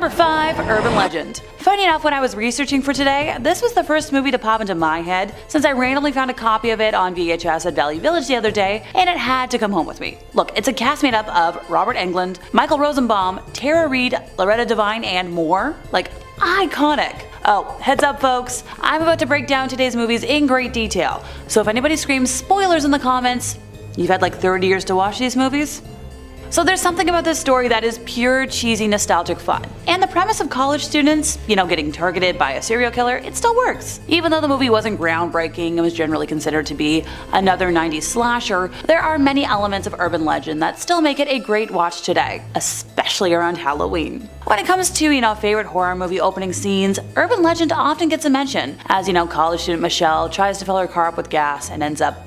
Number 5. Urban Legend. Funny enough, when I was researching for today, this was the first movie to pop into my head since I randomly found a copy of it on VHS at Valley Village the other day, and it had to come home with me. Look, it's a cast made up of Robert Englund, Michael Rosenbaum, Tara Reid, Loretta Devine, and more. Like, iconic. Oh, heads up folks, I'm about to break down today's movies in great detail, so if anybody screams spoilers in the comments, you've had like 30 years to watch these movies? So there's something about this story that is pure cheesy nostalgic fun. And the premise of college students, getting targeted by a serial killer, it still works. Even though the movie wasn't groundbreaking and was generally considered to be another 90s slasher, there are many elements of urban legend that still make it a great watch today, especially around Halloween. When it comes to, favorite horror movie opening scenes, urban legend often gets a mention, as, college student Michelle tries to fill her car up with gas and ends up,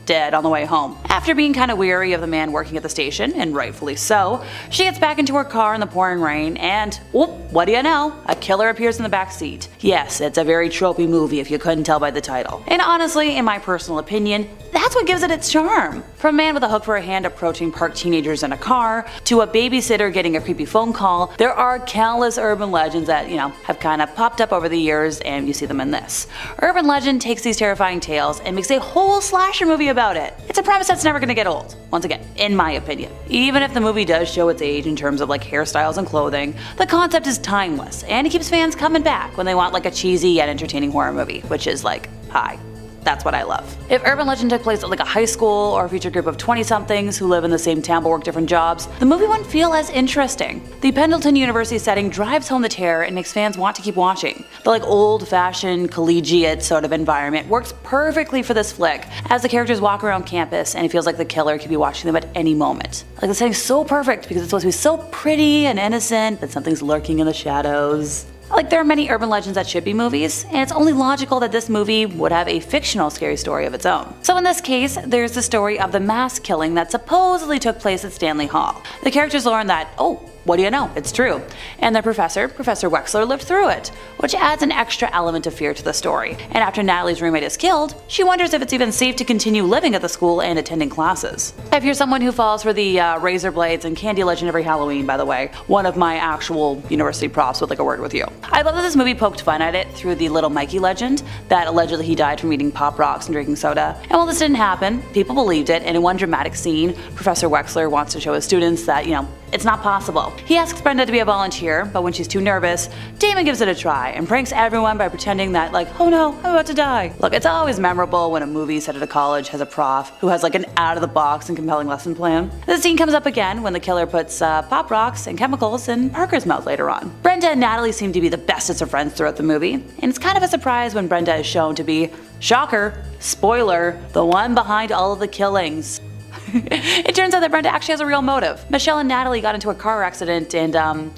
dead on the way home. After being kind of weary of the man working at the station, and rightfully so, she gets back into her car in the pouring rain and, what do you know, a killer appears in the back seat. Yes, it's a very tropey movie if you couldn't tell by the title. And honestly, in my personal opinion, that's what gives it its charm. From a man with a hook for a hand approaching parked teenagers in a car, to a babysitter getting a creepy phone call, there are countless urban legends that, have kind of popped up over the years, and you see them in this. Urban legend takes these terrifying tales and makes a whole slasher movie about it. It's a premise that's never gonna get old, once again, in my opinion. Even if the movie does show its age in terms of hairstyles and clothing, the concept is timeless, and it keeps fans coming back when they want a cheesy yet entertaining horror movie, which is hi. That's what I love. If urban legend took place at a high school or a featured group of 20-somethings who live in the same town but work different jobs, the movie wouldn't feel as interesting. The Pendleton University setting drives home the terror and makes fans want to keep watching. The old-fashioned, collegiate sort of environment works perfectly for this flick, as the characters walk around campus and it feels like the killer could be watching them at any moment. The setting's so perfect because it's supposed to be so pretty and innocent, but something's lurking in the shadows. There are many urban legends that should be movies, and it's only logical that this movie would have a fictional scary story of its own. So in this case, there's the story of the mass killing that supposedly took place at Stanley Hall. The characters learn that, what do you know, it's true. And their professor, Professor Wexler, lived through it, which adds an extra element of fear to the story. And after Natalie's roommate is killed, she wonders if it's even safe to continue living at the school and attending classes. If you're someone who falls for the razor blades and candy legend every Halloween, by the way, one of my actual university props would like a word with you. I love that this movie poked fun at it through the Little Mikey legend, that allegedly he died from eating Pop Rocks and drinking soda. And while this didn't happen, people believed it, and in one dramatic scene, Professor Wexler wants to show his students that, it's not possible. He asks Brenda to be a volunteer, but when she's too nervous, Damon gives it a try and pranks everyone by pretending that oh no, I'm about to die. Look, it's always memorable when a movie set at a college has a prof who has an out-of-the-box and compelling lesson plan. The scene comes up again when the killer puts Pop Rocks and chemicals in Parker's mouth later on. Brenda and Natalie seem to be the bestest of friends throughout the movie, and it's kind of a surprise when Brenda is shown to be, shocker, spoiler, the one behind all of the killings. It turns out that Brenda actually has a real motive. Michelle and Natalie got into a car accident and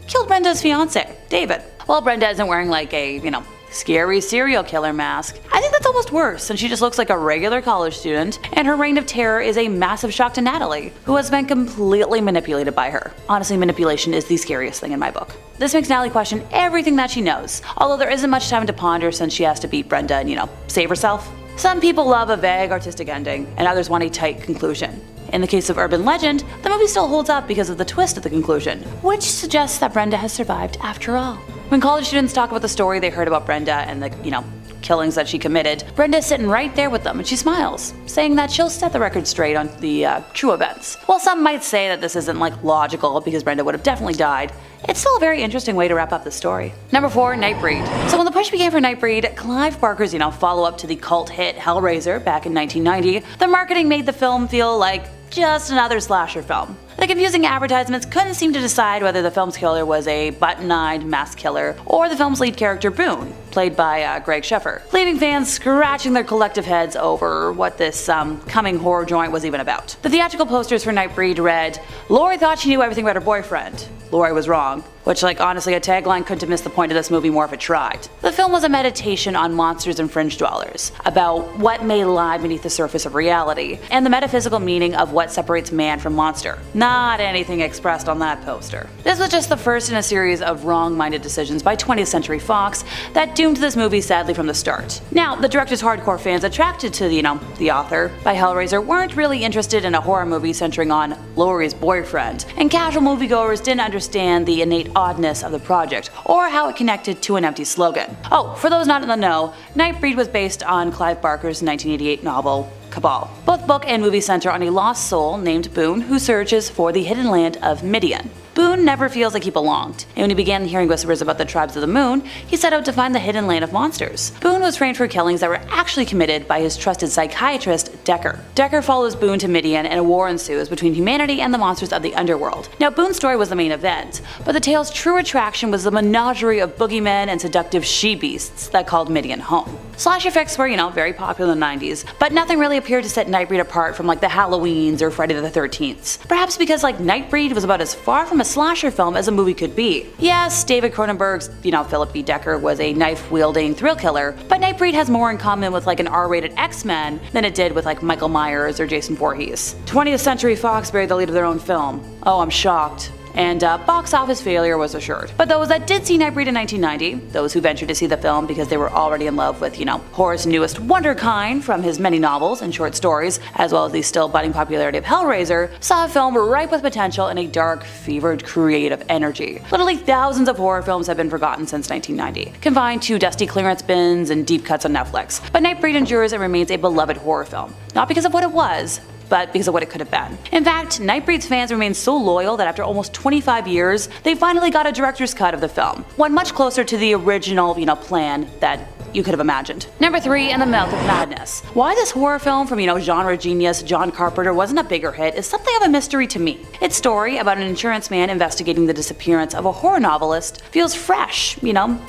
killed Brenda's fiance, David. While Brenda isn't wearing a, scary serial killer mask, I think that's almost worse, since she just looks like a regular college student, and her reign of terror is a massive shock to Natalie, who has been completely manipulated by her. Honestly, manipulation is the scariest thing in my book. This makes Natalie question everything that she knows, although there isn't much time to ponder since she has to beat Brenda and, save herself. Some people love a vague artistic ending, and others want a tight conclusion. In the case of Urban Legend, the movie still holds up because of the twist at the conclusion, which suggests that Brenda has survived after all. When college students talk about the story they heard about Brenda and the, killings that she committed, Brenda's sitting right there with them and she smiles, saying that she'll set the record straight on the true events. While some might say that this isn't logical because Brenda would have definitely died, it's still a very interesting way to wrap up the story. Number 4, Nightbreed. So when the push began for Nightbreed, Clive Barker's follow-up to the cult hit Hellraiser back in 1990, the marketing made the film feel like just another slasher film. The confusing advertisements couldn't seem to decide whether the film's killer was a button-eyed masked killer or the film's lead character Boone, played by Greg Sheffer, leaving fans scratching their collective heads over what this coming horror joint was even about. The theatrical posters for Nightbreed read, "Lori thought she knew everything about her boyfriend. Lori was wrong." Which, honestly, a tagline couldn't have missed the point of this movie more if it tried. The film was a meditation on monsters and fringe dwellers, about what may lie beneath the surface of reality, and the metaphysical meaning of what separates man from monster. Not not anything expressed on that poster. This was just the first in a series of wrong-minded decisions by 20th Century Fox that doomed this movie sadly from the start. Now, the director's hardcore fans attracted to the author by Hellraiser weren't really interested in a horror movie centering on Laurie's boyfriend, and casual moviegoers didn't understand the innate oddness of the project or how it connected to an empty slogan. Oh, for those not in the know, Nightbreed was based on Clive Barker's 1988 novel Cabal. Both book and movie center on a lost soul named Boone who searches for the hidden land of Midian. Boone never feels like he belonged, and when he began hearing whispers about the tribes of the moon, he set out to find the hidden land of monsters. Boone was framed for killings that were actually committed by his trusted psychiatrist, Decker. Decker follows Boone to Midian and a war ensues between humanity and the monsters of the underworld. Now, Boone's story was the main event, but the tale's true attraction was the menagerie of boogeymen and seductive she-beasts that called Midian home. Slasher flicks were, very popular in the 90s, but nothing really appeared to set Nightbreed apart from the Halloweens or Friday the 13th. Perhaps because Nightbreed was about as far from a slasher film as a movie could be. Yes, David Cronenberg's, Philip B. Decker was a knife-wielding thrill killer, but Nightbreed has more in common with an R-rated X-Men than it did with Michael Myers or Jason Voorhees. 20th Century Fox buried the lead of their own film. Oh, I'm shocked. And box office failure was assured. But those that did see Nightbreed in 1990, those who ventured to see the film because they were already in love with, horror's newest wonderkind from his many novels and short stories, as well as the still budding popularity of Hellraiser, saw a film ripe with potential and a dark, fevered, creative energy. Literally thousands of horror films have been forgotten since 1990, confined to dusty clearance bins and deep cuts on Netflix. But Nightbreed endures and remains a beloved horror film, not because of what it was, but because of what it could have been. In fact, Nightbreed's fans remain so loyal that after almost 25 years, they finally got a director's cut of the film, one much closer to the original, plan that you could have imagined. Number 3, In the Mouth of Madness. Why this horror film from, genre genius John Carpenter wasn't a bigger hit is something of a mystery to me. Its story about an insurance man investigating the disappearance of a horror novelist feels fresh,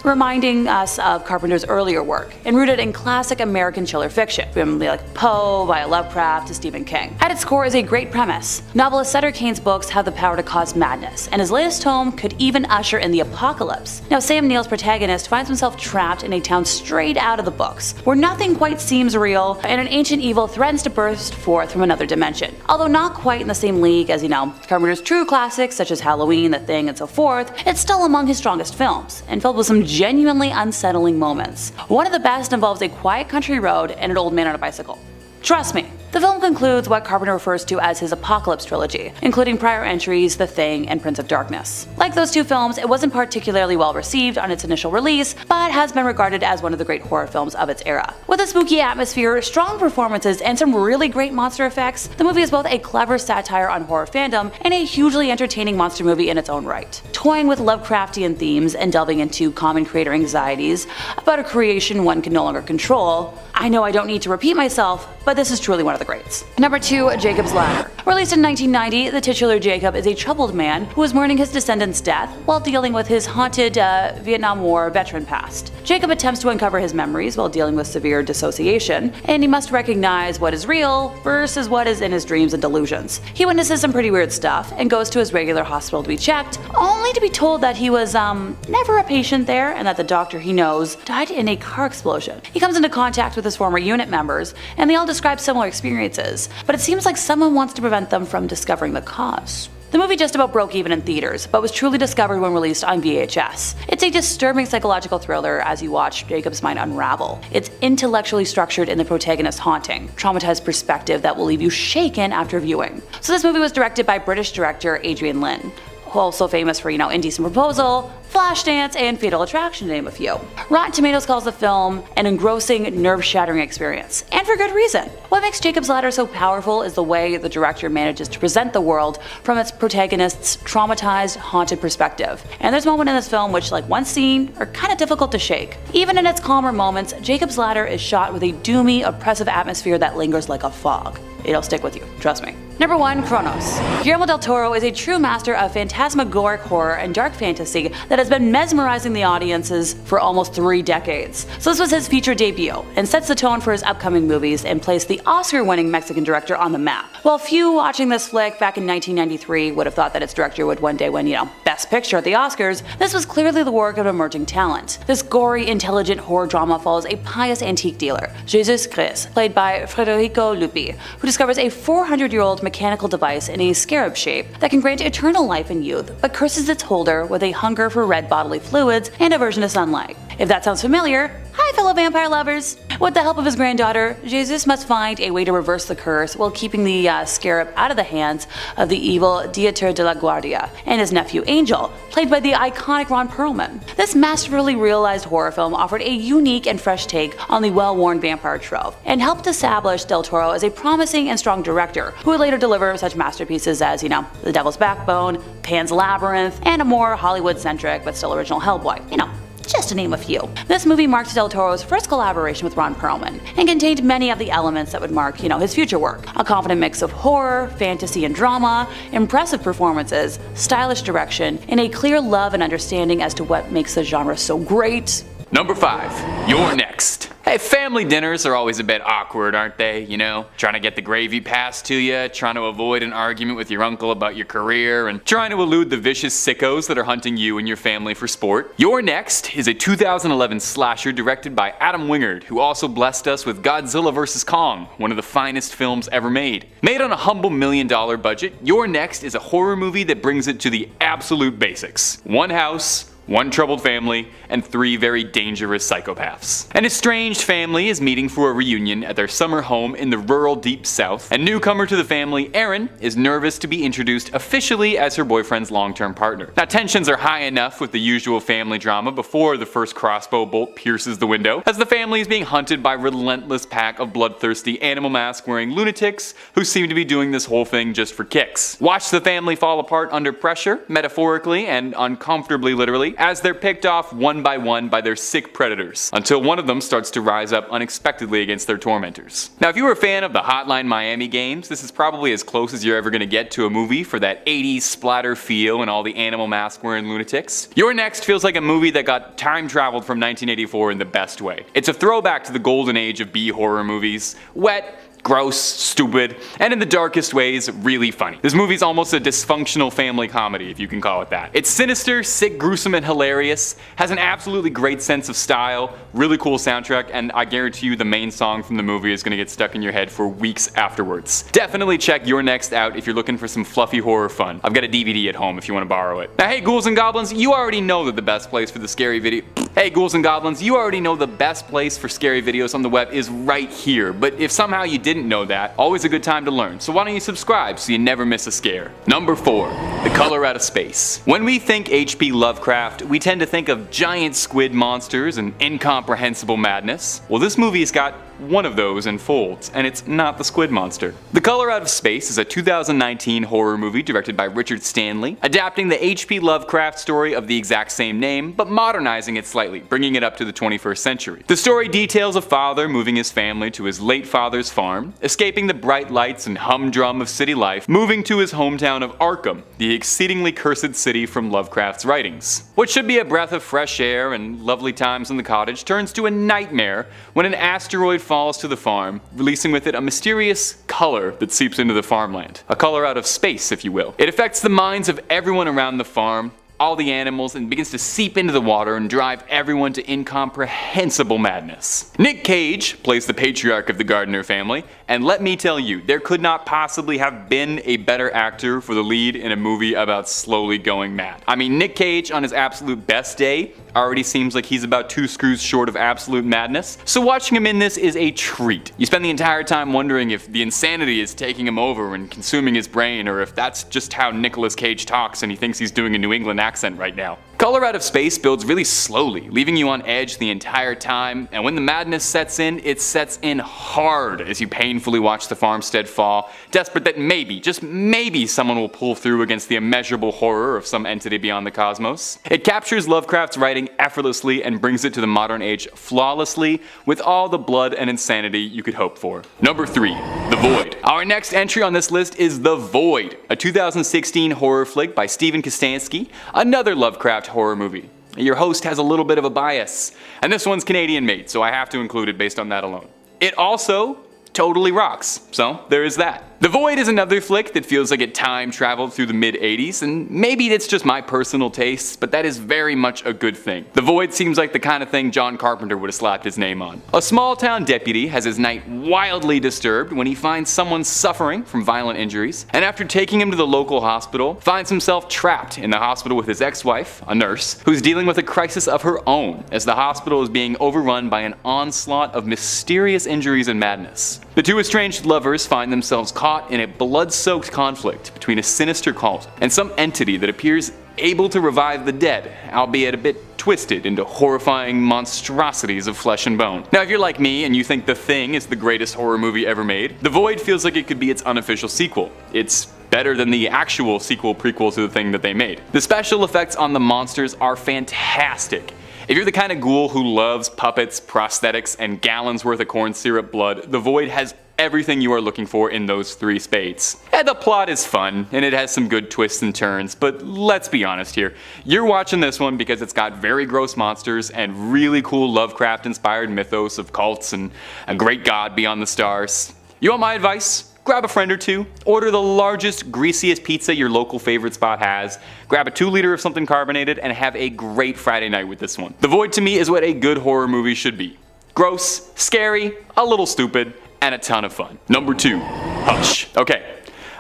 reminding us of Carpenter's earlier work, and rooted in classic American chiller fiction, from Poe, via Lovecraft to Stephen King. At its core is a great premise. Novelist Sutter Kane's books have the power to cause madness, and his latest tome could even usher in the apocalypse. Now, Sam Neill's protagonist finds himself trapped in a town straight out of the books, where nothing quite seems real, and an ancient evil threatens to burst forth from another dimension. Although not quite in the same league as, Carpenter's true classics such as Halloween, The Thing, and so forth, it's still among his strongest films, and filled with some genuinely unsettling moments. One of the best involves a quiet country road and an old man on a bicycle. Trust me. The film concludes what Carpenter refers to as his Apocalypse trilogy, including prior entries The Thing and Prince of Darkness. Like those two films, it wasn't particularly well received on its initial release, but has been regarded as one of the great horror films of its era. With a spooky atmosphere, strong performances, and some really great monster effects, the movie is both a clever satire on horror fandom and a hugely entertaining monster movie in its own right. Toying with Lovecraftian themes and delving into common creator anxieties about a creation one can no longer control, I know I don't need to repeat myself, but this is truly one of the greats. Number 2, Jacob's Ladder. Released in 1990, the titular Jacob is a troubled man who is mourning his descendant's death while dealing with his haunted Vietnam War veteran past. Jacob attempts to uncover his memories while dealing with severe dissociation, and he must recognize what is real versus what is in his dreams and delusions. He witnesses some pretty weird stuff and goes to his regular hospital to be checked, only to be told that he was never a patient there and that the doctor he knows died in a car explosion. He comes into contact with his former unit members, and they all describe similar experiences, but it seems like someone wants to prevent them from discovering the cause. The movie just about broke even in theaters, but was truly discovered when released on VHS. It's a disturbing psychological thriller as you watch Jacob's mind unravel. It's intellectually structured in the protagonist's haunting, traumatized perspective that will leave you shaken after viewing. So this movie was directed by British director Adrian Lyne, also famous for, Indecent Proposal, Flashdance, and Fatal Attraction, to name a few. Rotten Tomatoes calls the film an engrossing, nerve-shattering experience, and for good reason. What makes Jacob's Ladder so powerful is the way the director manages to present the world from its protagonist's traumatized, haunted perspective. And there's moments in this film which, once seen, are kind of difficult to shake. Even in its calmer moments, Jacob's Ladder is shot with a doomy, oppressive atmosphere that lingers like a fog. It'll stick with you, trust me. Number 1, Kronos. Guillermo del Toro is a true master of phantasmagoric horror and dark fantasy that has been mesmerizing the audiences for almost 3 decades. So this was his feature debut, and sets the tone for his upcoming movies and placed the Oscar-winning Mexican director on the map. While few watching this flick back in 1993 would have thought that its director would one day win, Best Best Picture at the Oscars, this was clearly the work of an emerging talent. This gory, intelligent horror drama follows a pious antique dealer, Jesus Christ, played by Federico Lupi, who discovers a 400-year-old mechanical device in a scarab shape that can grant eternal life and youth, but curses its holder with a hunger for red bodily fluids and aversion to sunlight. If that sounds familiar, hi fellow vampire lovers! With the help of his granddaughter, Jesus must find a way to reverse the curse while keeping the scarab out of the hands of the evil Dieter de la Guardia and his nephew Angel, played by the iconic Ron Perlman. This masterfully realized horror film offered a unique and fresh take on the well-worn vampire trope, and helped establish Del Toro as a promising and strong director who would later deliver such masterpieces as, The Devil's Backbone, Pan's Labyrinth, and a more Hollywood-centric but still original Hellboy. Just to name a few. This movie marked Del Toro's first collaboration with Ron Perlman, and contained many of the elements that would mark, his future work. A confident mix of horror, fantasy, and drama, impressive performances, stylish direction, and a clear love and understanding as to what makes the genre so great. Number 5. You're next. Hey, family dinners are always a bit awkward, aren't they? Trying to get the gravy passed to you, trying to avoid an argument with your uncle about your career, and trying to elude the vicious sickos that are hunting you and your family for sport. You're Next is a 2011 slasher directed by Adam Wingard, who also blessed us with Godzilla vs. Kong, one of the finest films ever made. Made on a humble $1 million budget, You're Next is a horror movie that brings it to the absolute basics. One house, one troubled family, and 3 very dangerous psychopaths. An estranged family is meeting for a reunion at their summer home in the rural Deep South, and newcomer to the family, Erin, is nervous to be introduced officially as her boyfriend's long-term partner. Now, tensions are high enough with the usual family drama before the first crossbow bolt pierces the window, as the family is being hunted by a relentless pack of bloodthirsty animal mask-wearing lunatics who seem to be doing this whole thing just for kicks. Watch the family fall apart under pressure, metaphorically and uncomfortably literally, as they're picked off one by one by their sick predators, until one of them starts to rise up unexpectedly against their tormentors. Now, if you were a fan of the Hotline Miami games, this is probably as close as you're ever going to get to a movie for that 80s splatter feel and all the animal mask wearing lunatics. You're Next feels like a movie that got time traveled from 1984 in the best way. It's a throwback to the golden age of B-horror movies, wet, gross, stupid, and in the darkest ways, really funny. This movie's almost a dysfunctional family comedy, if you can call it that. It's sinister, sick, gruesome, and hilarious, has an absolutely great sense of style, really cool soundtrack, and I guarantee you the main song from the movie is gonna get stuck in your head for weeks afterwards. Definitely check You're Next out if you're looking for some fluffy horror fun. I've got a DVD at home if you want to borrow it. Now, hey ghouls and goblins, you already know that the best place for the scary video. Hey ghouls and goblins, you already know the best place for scary videos on the web is right here, but if somehow you didn't know that, always a good time to learn, so why don't you subscribe so you never miss a scare. Number 4. The Color Out of Space. When we think H.P. Lovecraft, we tend to think of giant squid monsters and incomprehensible madness. Well, this movie's got one of those in folds, and it's not the squid monster. The Color Out of Space is a 2019 horror movie directed by Richard Stanley, adapting the H.P. Lovecraft story of the exact same name, but modernizing it slightly, bringing it up to the 21st century. The story details a father moving his family to his late father's farm, escaping the bright lights and humdrum of city life, moving to his hometown of Arkham, the exceedingly cursed city from Lovecraft's writings. What should be a breath of fresh air and lovely times in the cottage turns to a nightmare when an asteroid falls to the farm, releasing with it a mysterious color that seeps into the farmland. A color out of space, if you will. It affects the minds of everyone around the farm, all the animals, and begins to seep into the water and drive everyone to incomprehensible madness. Nick Cage plays the patriarch of the Gardner family, and let me tell you, there could not possibly have been a better actor for the lead in a movie about slowly going mad. I mean, Nick Cage on his absolute best day already seems like he's about 2 screws short of absolute madness, so watching him in this is a treat. You spend the entire time wondering if the insanity is taking him over and consuming his brain, or if that's just how Nicolas Cage talks and he thinks he's doing a New England accent right now. Color Out of Space builds really slowly, leaving you on edge the entire time, and when the madness sets in, it sets in hard as you painfully watch the farmstead fall, desperate that maybe, just maybe, someone will pull through against the immeasurable horror of some entity beyond the cosmos. It captures Lovecraft's writing effortlessly and brings it to the modern age flawlessly, with all the blood and insanity you could hope for. Number 3. The Void. Our next entry on this list is The Void, a 2016 horror flick by Steven Kostanski, another Lovecraft horror movie. Your host has a little bit of a bias, and this one's Canadian made, so I have to include it based on that alone. It also totally rocks, so there is that. The Void is another flick that feels like it time traveled through the mid-80s, and maybe it's just my personal tastes, but that is very much a good thing. The Void seems like the kind of thing John Carpenter would have slapped his name on. A small-town deputy has his night wildly disturbed when he finds someone suffering from violent injuries, and after taking him to the local hospital, finds himself trapped in the hospital with his ex-wife, a nurse, who's dealing with a crisis of her own as the hospital is being overrun by an onslaught of mysterious injuries and madness. The two estranged lovers find themselves caught in a blood-soaked conflict between a sinister cult and some entity that appears able to revive the dead, albeit a bit twisted into horrifying monstrosities of flesh and bone. Now, if you're like me and you think The Thing is the greatest horror movie ever made, The Void feels like it could be its unofficial sequel. It's better than the actual sequel prequel to The Thing that they made. The special effects on the monsters are fantastic. If you're the kind of ghoul who loves puppets, prosthetics, and gallons worth of corn syrup blood, The Void has everything you are looking for in those three spades. And the plot is fun, and it has some good twists and turns, but let's be honest here. You're watching this one because it's got very gross monsters and really cool Lovecraft-inspired mythos of cults and a great god beyond the stars. You want my advice? Grab a friend or two, order the largest, greasiest pizza your local favorite spot has, grab a 2-liter of something carbonated, and have a great Friday night with this one. The Void to me is what a good horror movie should be. Gross, scary, a little stupid, and a ton of fun. Number 2, Hush. Okay,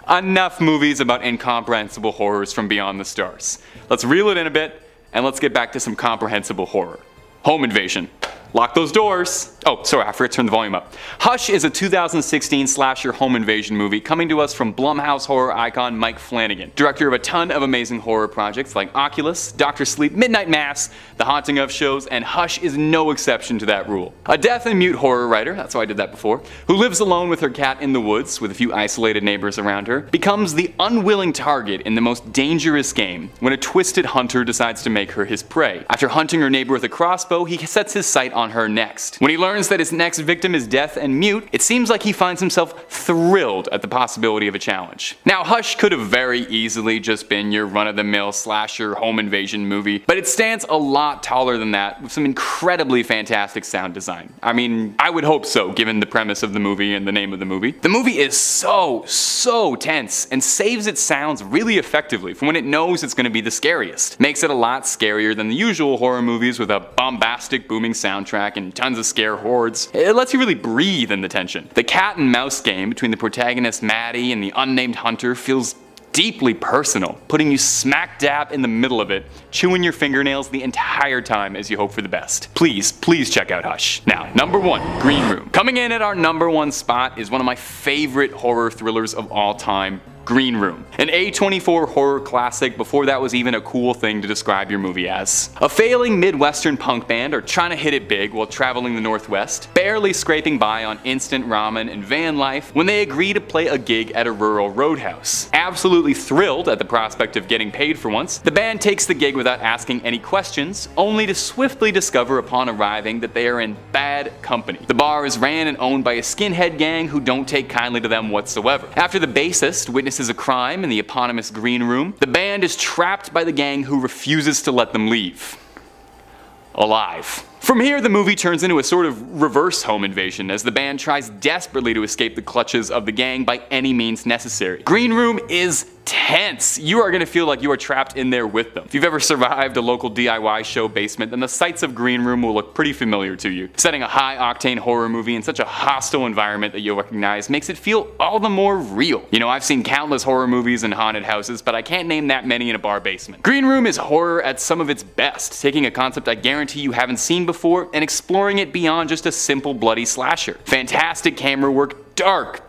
enough movies about incomprehensible horrors from beyond the stars. Let's reel it in a bit, and let's get back to some comprehensible horror. Home invasion. Lock those doors. Oh, sorry, I forgot to turn the volume up. Hush is a 2016 slasher home invasion movie coming to us from Blumhouse horror icon Mike Flanagan, director of a ton of amazing horror projects like Oculus, Dr. Sleep, Midnight Mass, The Haunting of shows, and Hush is no exception to that rule. A deaf and mute horror writer, that's why I did that before, who lives alone with her cat in the woods with a few isolated neighbors around her, becomes the unwilling target in the most dangerous game when a twisted hunter decides to make her his prey. After hunting her neighbor with a crossbow, he sets his sight on her next. When he learns that his next victim is deaf and mute, it seems like he finds himself thrilled at the possibility of a challenge. Now, Hush could have very easily just been your run-of-the-mill slasher home invasion movie, but it stands a lot taller than that with some incredibly fantastic sound design. I mean, I would hope so, given the premise of the movie and the name of the movie. The movie is so tense and saves its sounds really effectively for when it knows it's going to be the scariest. Makes it a lot scarier than the usual horror movies with a bombastic booming soundtrack and tons of scare hordes. It lets you really breathe in the tension. The cat and mouse game between the protagonist Maddie and the unnamed hunter feels deeply personal, putting you smack dab in the middle of it, chewing your fingernails the entire time as you hope for the best. Please check out Hush. Now, number 1, Green Room. Coming in at our number 1 spot is one of my favorite horror thrillers of all time, Green Room. An A24 horror classic before that was even a cool thing to describe your movie as. A failing Midwestern punk band are trying to hit it big while traveling the Northwest, barely scraping by on instant ramen and van life when they agree to play a gig at a rural roadhouse. Absolutely thrilled at the prospect of getting paid for once, the band takes the gig without asking any questions, only to swiftly discover upon arriving that they are in bad company. The bar is ran and owned by a skinhead gang who don't take kindly to them whatsoever. After the bassist witnesses a crime in the eponymous Green Room, the band is trapped by the gang who refuses to let them leave. Alive. From here, the movie turns into a sort of reverse home invasion as the band tries desperately to escape the clutches of the gang by any means necessary. Green Room is tense. You are going to feel like you are trapped in there with them. If you've ever survived a local DIY show basement, then the sights of Green Room will look pretty familiar to you. Setting a high-octane horror movie in such a hostile environment that you'll recognize makes it feel all the more real. You know, I've seen countless horror movies in haunted houses, but I can't name that many in a bar basement. Green Room is horror at some of its best, taking a concept I guarantee you haven't seen before and exploring it beyond just a simple bloody slasher. Fantastic camera work, dark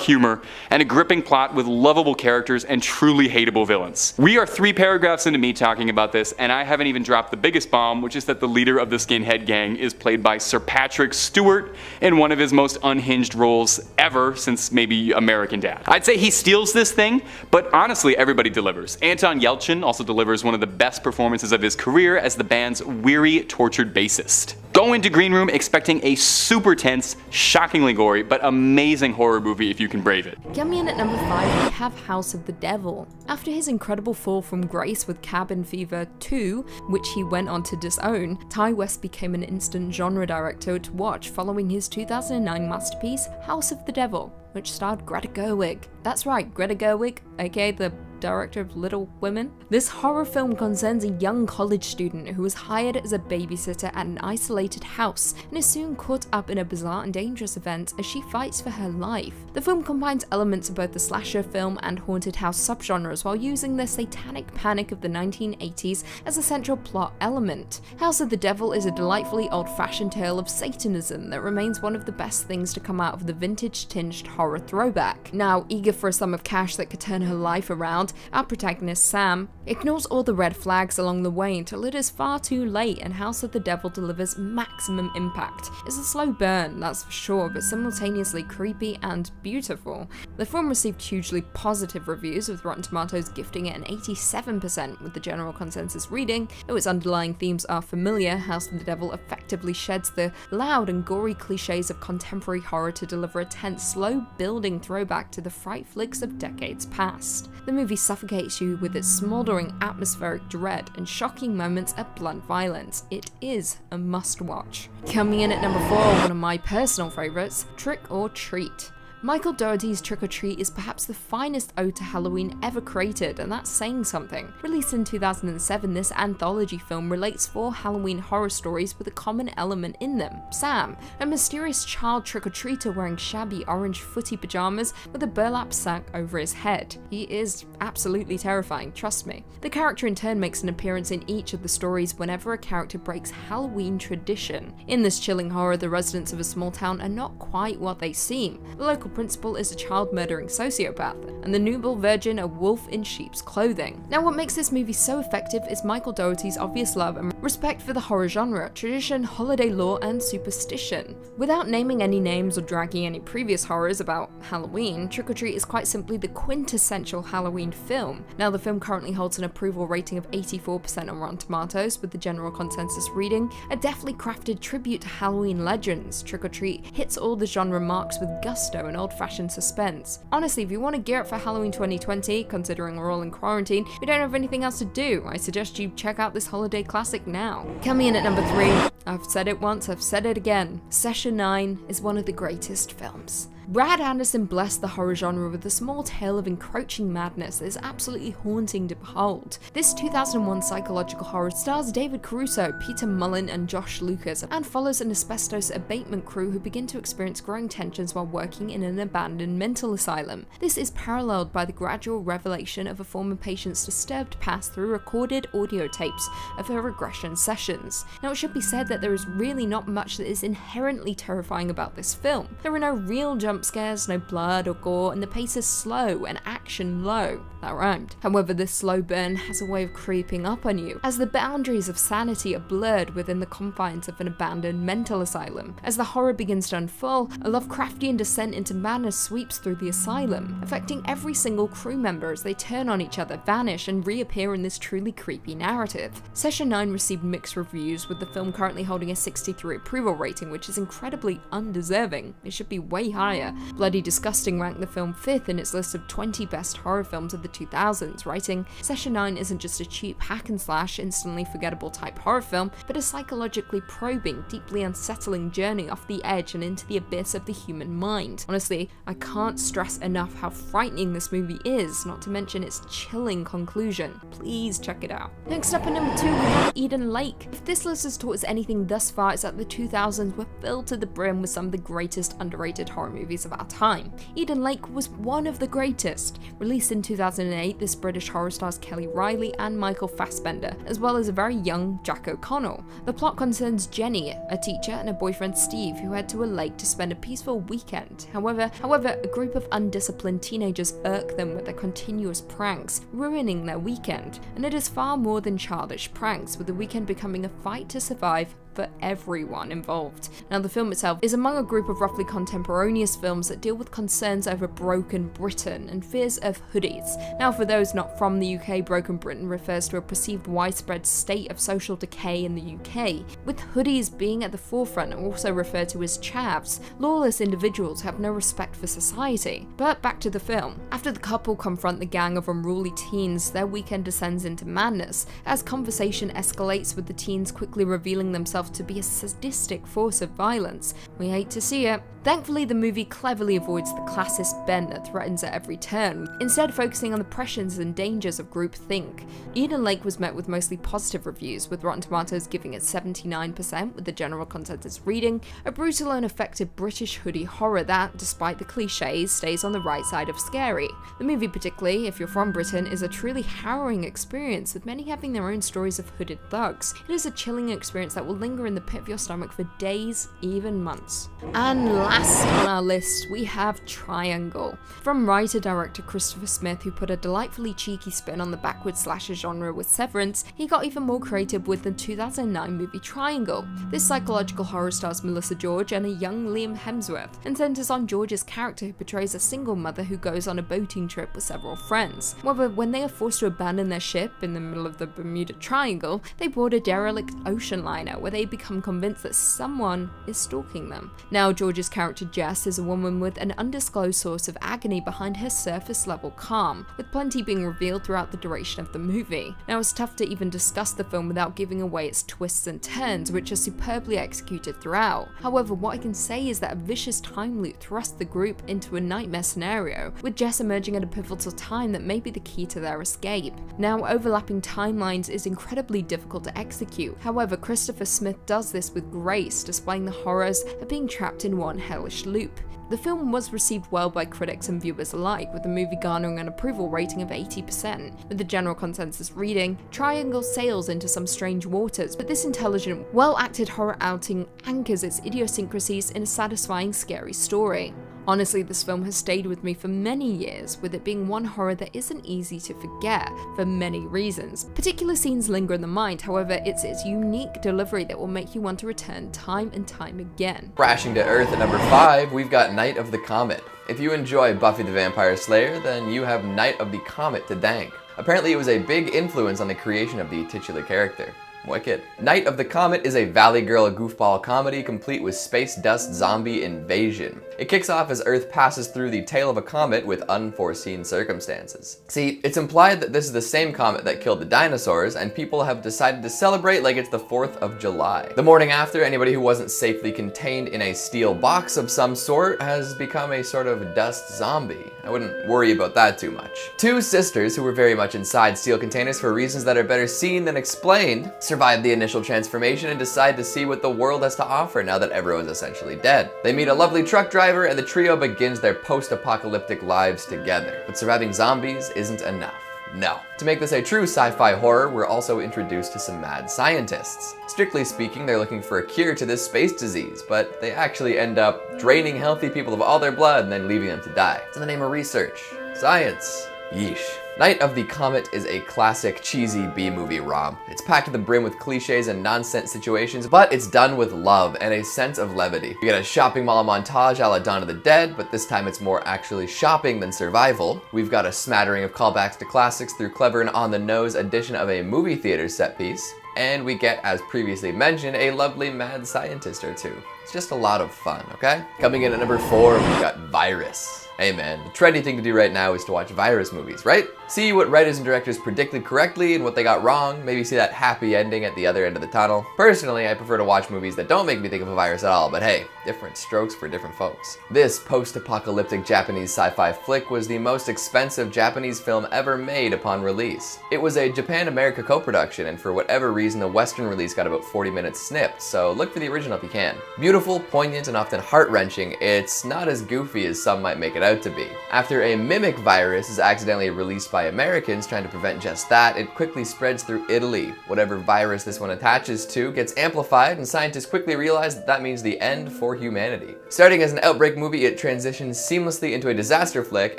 humor, and a gripping plot with lovable characters and truly hateable villains. We are 3 paragraphs into me talking about this, and I haven't even dropped the biggest bomb, which is that the leader of the skinhead gang is played by Sir Patrick Stewart in one of his most unhinged roles ever since maybe American Dad. I'd say he steals this thing, but honestly everybody delivers. Anton Yelchin also delivers one of the best performances of his career as the band's weary, tortured bassist. Go into Green Room expecting a super tense, shockingly gory, but amazing horror movie if you can brave it. Coming in at number 5, we have House of the Devil. After his incredible fall from grace with Cabin Fever 2, which he went on to disown, Ty West became an instant genre director to watch following his 2009 masterpiece, House of the Devil. which starred Greta Gerwig. That's right, Greta Gerwig, aka the director of Little Women. This horror film concerns a young college student who is hired as a babysitter at an isolated house and is soon caught up in a bizarre and dangerous event as she fights for her life. The film combines elements of both the slasher film and haunted house subgenres while using the satanic panic of the 1980s as a central plot element. House of the Devil is a delightfully old-fashioned tale of Satanism that remains one of the best things to come out of the vintage-tinged horror throwback. Now, eager for a sum of cash that could turn her life around, our protagonist Sam ignores all the red flags along the way until it is far too late and House of the Devil delivers maximum impact. It's a slow burn, that's for sure, but simultaneously creepy and beautiful. The film received hugely positive reviews, with Rotten Tomatoes gifting it an 87% with the general consensus reading. Though its underlying themes are familiar, House of the Devil effectively sheds the loud and gory cliches of contemporary horror to deliver a tense, slow-building throwback to the fright flicks of decades past. The movie suffocates you with its smoldering atmospheric dread and shocking moments of blunt violence. It is a must-watch. Coming in at number 4, one of my personal favourites, Trick or Treat. Michael Dougherty's Trick or Treat is perhaps the finest ode to Halloween ever created, and that's saying something. Released in 2007, this anthology film relates 4 Halloween horror stories with a common element in them: Sam, a mysterious child trick-or-treater wearing shabby orange footy pajamas with a burlap sack over his head. He is absolutely terrifying, trust me. The character in turn makes an appearance in each of the stories whenever a character breaks Halloween tradition. In this chilling horror, the residents of a small town are not quite what they seem. The local principal is a child-murdering sociopath, and the nubile virgin a wolf in sheep's clothing. Now, what makes this movie so effective is Michael Dougherty's obvious love and respect for the horror genre, tradition, holiday lore, and superstition. Without naming any names or dragging any previous horrors about Halloween, Trick or Treat is quite simply the quintessential Halloween film. Now, the film currently holds an approval rating of 84% on Rotten Tomatoes, with the general consensus reading a deftly crafted tribute to Halloween legends. Trick or Treat hits all the genre marks with gusto and old-fashioned suspense. Honestly, if you want to gear up for Halloween 2020, considering we're all in quarantine, we don't have anything else to do, I suggest you check out this holiday classic now. Coming in at number 3, I've said it once, I've said it again, Session 9 is one of the greatest films. Brad Anderson blessed the horror genre with a small tale of encroaching madness that is absolutely haunting to behold. This 2001 psychological horror stars David Caruso, Peter Mullen, and Josh Lucas, and follows an asbestos abatement crew who begin to experience growing tensions while working in an abandoned mental asylum. This is paralleled by the gradual revelation of a former patient's disturbed past through recorded audio tapes of her regression sessions. Now, it should be said that there is really not much that is inherently terrifying about this film. There are no real jump scares, no blood or gore, and the pace is slow and action low. That rhymed. However, this slow burn has a way of creeping up on you, as the boundaries of sanity are blurred within the confines of an abandoned mental asylum. As the horror begins to unfold, a Lovecraftian descent into madness sweeps through the asylum, affecting every single crew member as they turn on each other, vanish, and reappear in this truly creepy narrative. Session 9 received mixed reviews, with the film currently holding a 63 approval rating, which is incredibly undeserving. It should be way higher. Bloody Disgusting ranked the film 5th in its list of 20 best horror films of the 2000s, writing, "Session 9 isn't just a cheap hack and slash, instantly forgettable type horror film, but a psychologically probing, deeply unsettling journey off the edge and into the abyss of the human mind." Honestly, I can't stress enough how frightening this movie is, not to mention its chilling conclusion. Please check it out. Next up at number 2, we have Eden Lake. If this list has taught us anything thus far, it's that the 2000s were filled to the brim with some of the greatest underrated horror movies of our time. Eden Lake was one of the greatest. Released in 2008, this British horror stars Kelly Riley and Michael Fassbender, as well as a very young Jack O'Connell. The plot concerns Jenny, a teacher, and her boyfriend Steve, who head to a lake to spend a peaceful weekend. However, a group of undisciplined teenagers irk them with their continuous pranks, ruining their weekend. And it is far more than childish pranks, with the weekend becoming a fight to survive for everyone involved. Now, the film itself is among a group of roughly contemporaneous films that deal with concerns over broken Britain and fears of hoodies. Now, for those not from the UK, broken Britain refers to a perceived widespread state of social decay in the UK, with hoodies being at the forefront and also referred to as chavs, lawless individuals who have no respect for society. But back to the film. After the couple confront the gang of unruly teens, their weekend descends into madness, as conversation escalates, with the teens quickly revealing themselves off to be a sadistic force of violence. We hate to see it. Thankfully, the movie cleverly avoids the classist bent that threatens at every turn, instead focusing on the pressures and dangers of groupthink. Eden Lake was met with mostly positive reviews, with Rotten Tomatoes giving it 79%, with the general consensus reading, a brutal and effective British hoodie horror that, despite the cliches, stays on the right side of scary. The movie particularly, if you're from Britain, is a truly harrowing experience, with many having their own stories of hooded thugs. It is a chilling experience that will linger in the pit of your stomach for days, even months. And last on our list, we have Triangle. From writer-director Christopher Smith, who put a delightfully cheeky spin on the backward slasher genre with Severance, he got even more creative with the 2009 movie Triangle. This psychological horror stars Melissa George and a young Liam Hemsworth, and centers on George's character who portrays a single mother who goes on a boating trip with several friends. However, when they are forced to abandon their ship in the middle of the Bermuda Triangle, they board a derelict ocean liner where they become convinced that someone is stalking them. Now, George's character Jess is a woman with an undisclosed source of agony behind her surface level calm, with plenty being revealed throughout the duration of the movie. Now, it's tough to even discuss the film without giving away its twists and turns, which are superbly executed throughout. However, what I can say is that a vicious time loop thrusts the group into a nightmare scenario, with Jess emerging at a pivotal time that may be the key to their escape. Now, overlapping timelines is incredibly difficult to execute. However, Christopher Smith does this with grace, displaying the horrors of being trapped in one hellish loop. The film was received well by critics and viewers alike, with the movie garnering an approval rating of 80%, with the general consensus reading, Triangle sails into some strange waters, but this intelligent, well-acted horror outing anchors its idiosyncrasies in a satisfying, scary story. Honestly, this film has stayed with me for many years, with it being one horror that isn't easy to forget, for many reasons. Particular scenes linger in the mind, however, it's its unique delivery that will make you want to return time and time again. Crashing to Earth at number 5, we've got Night of the Comet. If you enjoy Buffy the Vampire Slayer, then you have Night of the Comet to thank. Apparently it was a big influence on the creation of the titular character. Wicked. Night of the Comet is a Valley Girl goofball comedy complete with space dust zombie invasion. It kicks off as Earth passes through the tail of a comet with unforeseen circumstances. See, it's implied that this is the same comet that killed the dinosaurs, and people have decided to celebrate like it's the 4th of July. The morning after, anybody who wasn't safely contained in a steel box of some sort has become a sort of dust zombie. I wouldn't worry about that too much. Two sisters who were very much inside steel containers for reasons that are better seen than explained survive the initial transformation and decide to see what the world has to offer now that everyone's essentially dead. They meet a lovely truck driver and the trio begins their post-apocalyptic lives together. But surviving zombies isn't enough. No. To make this a true sci-fi horror, we're also introduced to some mad scientists. Strictly speaking, they're looking for a cure to this space disease, but they actually end up draining healthy people of all their blood and then leaving them to die. It's in the name of research. Science. Yeesh. Night of the Comet is a classic cheesy B-movie romp. It's packed to the brim with cliches and nonsense situations, but it's done with love and a sense of levity. You get a shopping mall montage a la Dawn of the Dead, but this time it's more actually shopping than survival. We've got a smattering of callbacks to classics through clever and on-the-nose addition of a movie theater set piece. And we get, as previously mentioned, a lovely mad scientist or two. It's just a lot of fun, okay? Coming in at number 4, we've got Virus. Hey man, the trendy thing to do right now is to watch virus movies, right? See what writers and directors predicted correctly and what they got wrong, maybe see that happy ending at the other end of the tunnel. Personally, I prefer to watch movies that don't make me think of a virus at all, but hey, different strokes for different folks. This post-apocalyptic Japanese sci-fi flick was the most expensive Japanese film ever made upon release. It was a Japan-America co-production, and for whatever reason, the Western release got about 40 minutes snipped, so look for the original if you can. Beautiful, poignant, and often heart-wrenching, it's not as goofy as some might make it out to be. After a mimic virus is accidentally released by Americans trying to prevent just that, it quickly spreads through Italy. Whatever virus this one attaches to gets amplified, and scientists quickly realize that that means the end for humanity. Starting as an outbreak movie, it transitions seamlessly into a disaster flick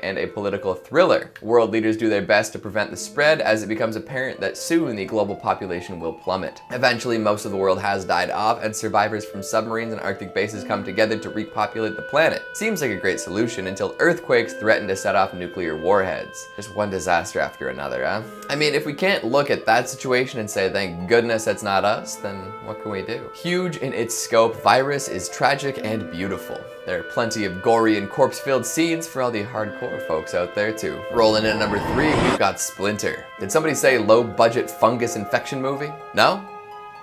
and a political thriller. World leaders do their best to prevent the spread as it becomes apparent that soon the global population will plummet. Eventually, most of the world has died off, and survivors from submarines and Arctic bases come together to repopulate the planet. Seems like a great solution until earthquakes threaten to set off nuclear warheads. Just one disaster after another, huh? I mean, if we can't look at that situation and say, thank goodness it's not us, then what can we do? Huge in its scope, Virus is tragic and beautiful. There are plenty of gory and corpse-filled scenes for all the hardcore folks out there too. Rolling in at number 3, we've got Splinter. Did somebody say low-budget fungus infection movie? No?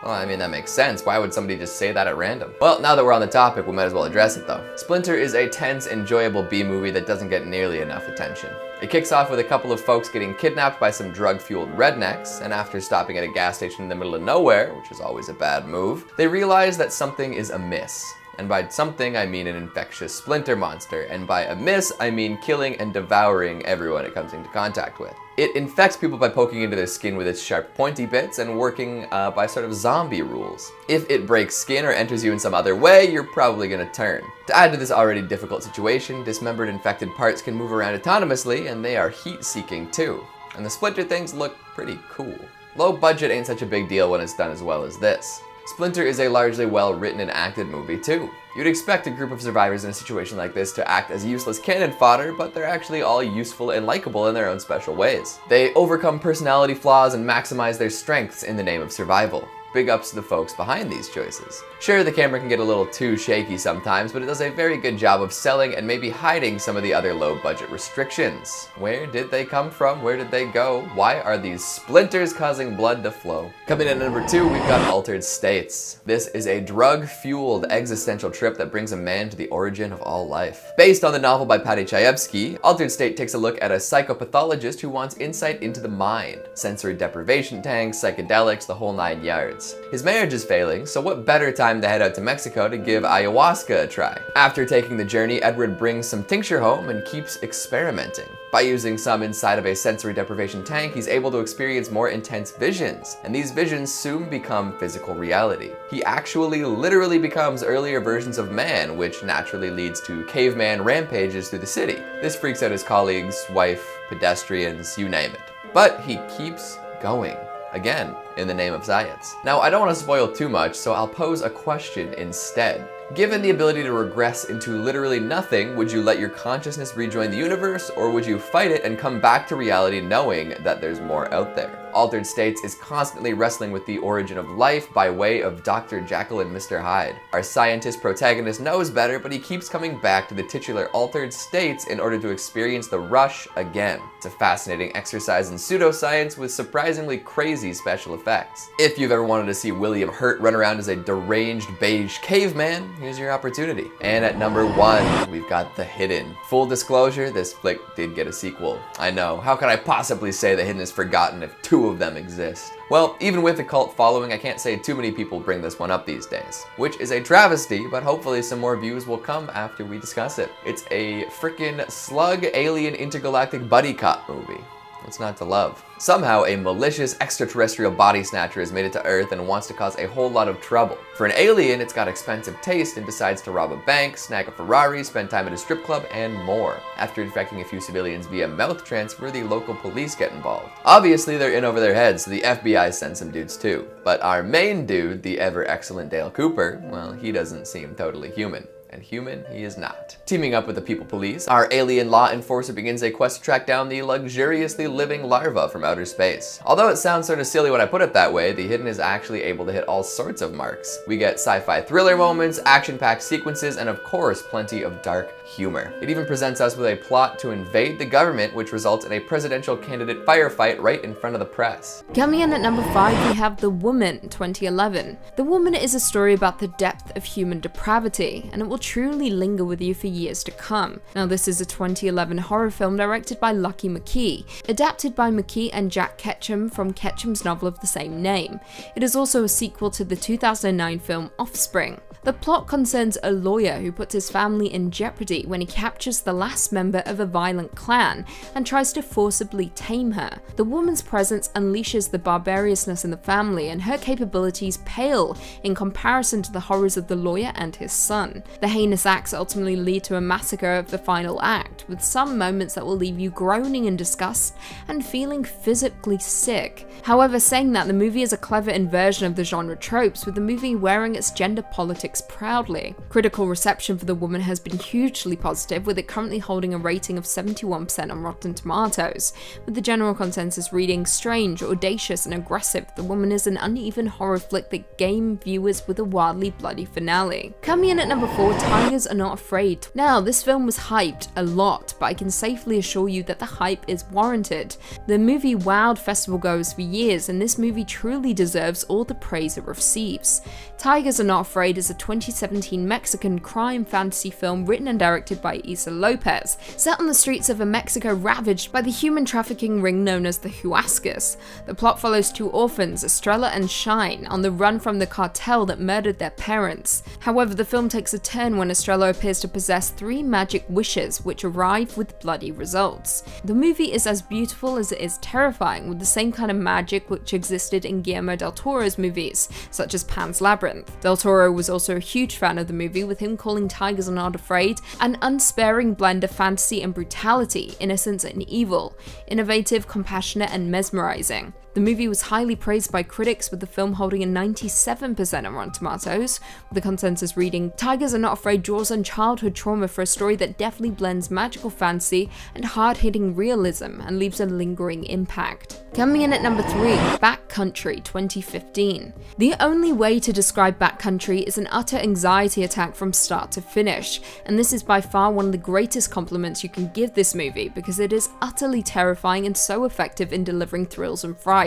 Well, I mean, that makes sense. Why would somebody just say that at random? Well, now that we're on the topic, we might as well address it though. Splinter is a tense, enjoyable B-movie that doesn't get nearly enough attention. It kicks off with a couple of folks getting kidnapped by some drug-fueled rednecks, and after stopping at a gas station in the middle of nowhere, which is always a bad move, they realize that something is amiss. And by something, I mean an infectious splinter monster, and by amiss, I mean killing and devouring everyone it comes into contact with. It infects people by poking into their skin with its sharp pointy bits and working by sort of zombie rules. If it breaks skin or enters you in some other way, you're probably gonna turn. To add to this already difficult situation, dismembered infected parts can move around autonomously, and they are heat-seeking too. And the splinter things look pretty cool. Low budget ain't such a big deal when it's done as well as this. Splinter is a largely well-written and acted movie too. You'd expect a group of survivors in a situation like this to act as useless cannon fodder, but they're actually all useful and likable in their own special ways. They overcome personality flaws and maximize their strengths in the name of survival. Big ups to the folks behind these choices. Sure, the camera can get a little too shaky sometimes, but it does a very good job of selling and maybe hiding some of the other low-budget restrictions. Where did they come from? Where did they go? Why are these splinters causing blood to flow? Coming in at number 2, we've got Altered States. This is a drug-fueled existential trip that brings a man to the origin of all life. Based on the novel by Paddy Chayefsky, Altered State takes a look at a psychopathologist who wants insight into the mind. Sensory deprivation tanks, psychedelics, the whole 9 yards. His marriage is failing, so what better time to head out to Mexico to give ayahuasca a try? After taking the journey, Edward brings some tincture home and keeps experimenting. By using some inside of a sensory deprivation tank, he's able to experience more intense visions, and these visions soon become physical reality. He actually literally becomes earlier versions of man, which naturally leads to caveman rampages through the city. This freaks out his colleagues, wife, pedestrians, you name it. But he keeps going. Again, in the name of science. Now, I don't want to spoil too much, so I'll pose a question instead. Given the ability to regress into literally nothing, would you let your consciousness rejoin the universe, or would you fight it and come back to reality knowing that there's more out there? Altered States is constantly wrestling with the origin of life by way of Dr. Jekyll and Mr. Hyde. Our scientist protagonist knows better, but he keeps coming back to the titular Altered States in order to experience the rush again. It's a fascinating exercise in pseudoscience with surprisingly crazy special effects. If you've ever wanted to see William Hurt run around as a deranged beige caveman, here's your opportunity. And at number 1, we've got The Hidden. Full disclosure, this flick did get a sequel. I know, how could I possibly say The Hidden is forgotten if 2 of them exist? Well, even with a cult following, I can't say too many people bring this one up these days, which is a travesty, but hopefully some more views will come after we discuss it. It's a frickin' slug alien intergalactic buddy cop movie. What's not to love? Somehow, a malicious extraterrestrial body snatcher has made it to Earth and wants to cause a whole lot of trouble. For an alien, it's got expensive taste and decides to rob a bank, snag a Ferrari, spend time at a strip club, and more. After infecting a few civilians via mouth transfer, the local police get involved. Obviously, they're in over their heads, so the FBI sends some dudes too. But our main dude, the ever-excellent Dale Cooper, well, he doesn't seem totally human. And human he is not. Teaming up with the people police, our alien law enforcer begins a quest to track down the luxuriously living larva from outer space. Although it sounds sort of silly when I put it that way, The Hidden is actually able to hit all sorts of marks. We get sci-fi thriller moments, action-packed sequences, and of course, plenty of dark humor. It even presents us with a plot to invade the government, which results in a presidential candidate firefight right in front of the press. Coming in at number 5, we have The Woman, 2011. The Woman is a story about the depth of human depravity, and it will truly linger with you for years to come. Now, this is a 2011 horror film directed by Lucky McKee, adapted by McKee and Jack Ketchum from Ketchum's novel of the same name. It is also a sequel to the 2009 film Offspring. The plot concerns a lawyer who puts his family in jeopardy when he captures the last member of a violent clan and tries to forcibly tame her. The woman's presence unleashes the barbariousness in the family, and her capabilities pale in comparison to the horrors of the lawyer and his son. The heinous acts ultimately lead to a massacre of the final act, with some moments that will leave you groaning in disgust and feeling physically sick. However, saying that, the movie is a clever inversion of the genre tropes, with the movie wearing its gender politics critics proudly. Critical reception for The Woman has been hugely positive, with it currently holding a rating of 71% on Rotten Tomatoes, with the general consensus reading strange, audacious, and aggressive. The Woman is an uneven horror flick that games viewers with a wildly bloody finale. Coming in at number 4, Tigers Are Not Afraid. Now, this film was hyped a lot, but I can safely assure you that the hype is warranted. The movie wowed festival goers for years, and this movie truly deserves all the praise it receives. Tigers Are Not Afraid is a 2017 Mexican crime fantasy film written and directed by Issa Lopez, set on the streets of a Mexico ravaged by the human trafficking ring known as the Huascas. The plot follows two orphans, Estrella and Shine, on the run from the cartel that murdered their parents. However, the film takes a turn when Estrella appears to possess 3 magic wishes, which arrive with bloody results. The movie is as beautiful as it is terrifying, with the same kind of magic which existed in Guillermo del Toro's movies, such as Pan's Labyrinth. Del Toro was also a huge fan of the movie, with him calling Tigers Are Not Afraid an unsparing blend of fantasy and brutality, innocence and evil, innovative, compassionate, and mesmerizing. The movie was highly praised by critics, with the film holding a 97% on Rotten Tomatoes, with the consensus reading, "Tigers Are Not Afraid draws on childhood trauma for a story that deftly blends magical fantasy and hard-hitting realism and leaves a lingering impact." Coming in at number 3, Backcountry 2015. The only way to describe Backcountry is an utter anxiety attack from start to finish, and this is by far one of the greatest compliments you can give this movie, because it is utterly terrifying and so effective in delivering thrills and fright.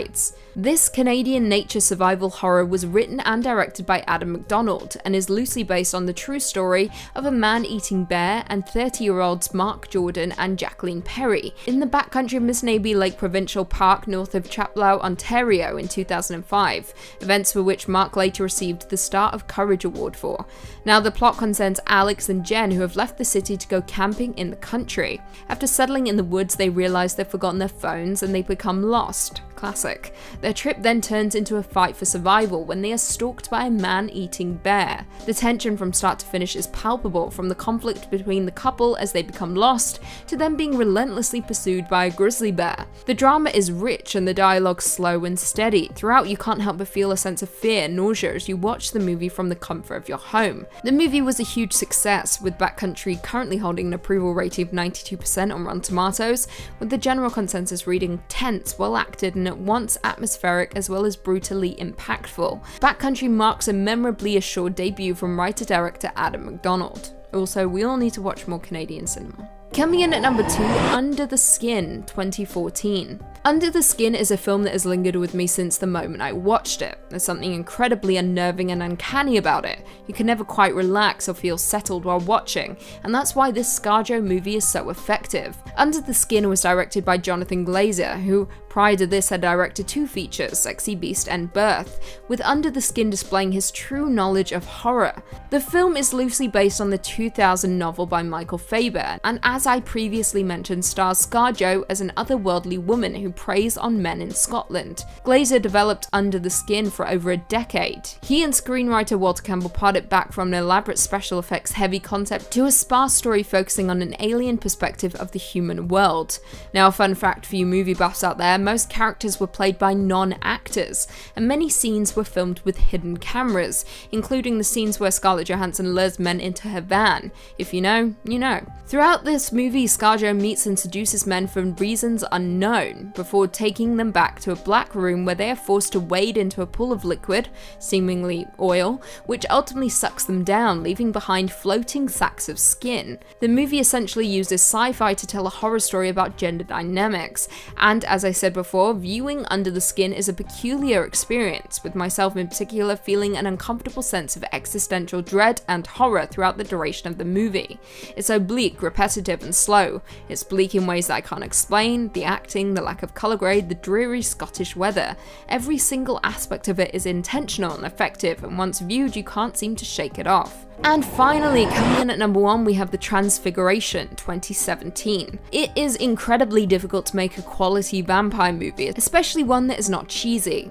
This Canadian nature survival horror was written and directed by Adam McDonald and is loosely based on the true story of a man-eating bear and 30-year-olds Mark Jordan and Jacqueline Perry in the backcountry of Missinaibi Lake Provincial Park north of Chapleau, Ontario in 2005, events for which Mark later received the Star of Courage Award for. Now, the plot concerns Alex and Jen, who have left the city to go camping in the country. After settling in the woods, they realize they've forgotten their phones and they become lost. Classic. Their trip then turns into a fight for survival when they are stalked by a man-eating bear. The tension from start to finish is palpable, from the conflict between the couple as they become lost, to them being relentlessly pursued by a grizzly bear. The drama is rich and the dialogue slow and steady. Throughout, you can't help but feel a sense of fear and nausea as you watch the movie from the comfort of your home. The movie was a huge success, with Backcountry currently holding an approval rating of 92% on Rotten Tomatoes, with the general consensus reading tense, well acted, and at once atmospheric as well as brutally impactful. Backcountry marks a memorably assured debut from writer-director Adam McDonald. Also, we all need to watch more Canadian cinema. Coming in at number 2, Under the Skin 2014. Under the Skin is a film that has lingered with me since the moment I watched it. There's something incredibly unnerving and uncanny about it. You can never quite relax or feel settled while watching, and that's why this ScarJo movie is so effective. Under the Skin was directed by Jonathan Glazer, who prior to this had directed 2 features, Sexy Beast and Birth, with Under the Skin displaying his true knowledge of horror. The film is loosely based on the 2000 novel by Michael Faber, and as I previously mentioned, stars ScarJo as an otherworldly woman who preys on men in Scotland. Glazer developed Under the Skin for over a decade. He and screenwriter Walter Campbell parted back from an elaborate special effects heavy concept to a sparse story focusing on an alien perspective of the human world. Now, a fun fact for you movie buffs out there, most characters were played by non-actors, and many scenes were filmed with hidden cameras, including the scenes where Scarlett Johansson lures men into her van. If you know, you know. Throughout this movie, ScarJo meets and seduces men for reasons unknown, before taking them back to a black room where they are forced to wade into a pool of liquid, seemingly oil, which ultimately sucks them down, leaving behind floating sacks of skin. The movie essentially uses sci-fi to tell a horror story about gender dynamics, and as I said before, viewing Under the Skin is a peculiar experience, with myself in particular feeling an uncomfortable sense of existential dread and horror throughout the duration of the movie. It's oblique, repetitive, and slow. It's bleak in ways that I can't explain, the acting, the lack of colour grade, the dreary Scottish weather. Every single aspect of it is intentional and effective, and once viewed you can't seem to shake it off. And finally, coming in at number 1, we have The Transfiguration 2017. It is incredibly difficult to make a quality vampire movie, especially one that is not cheesy.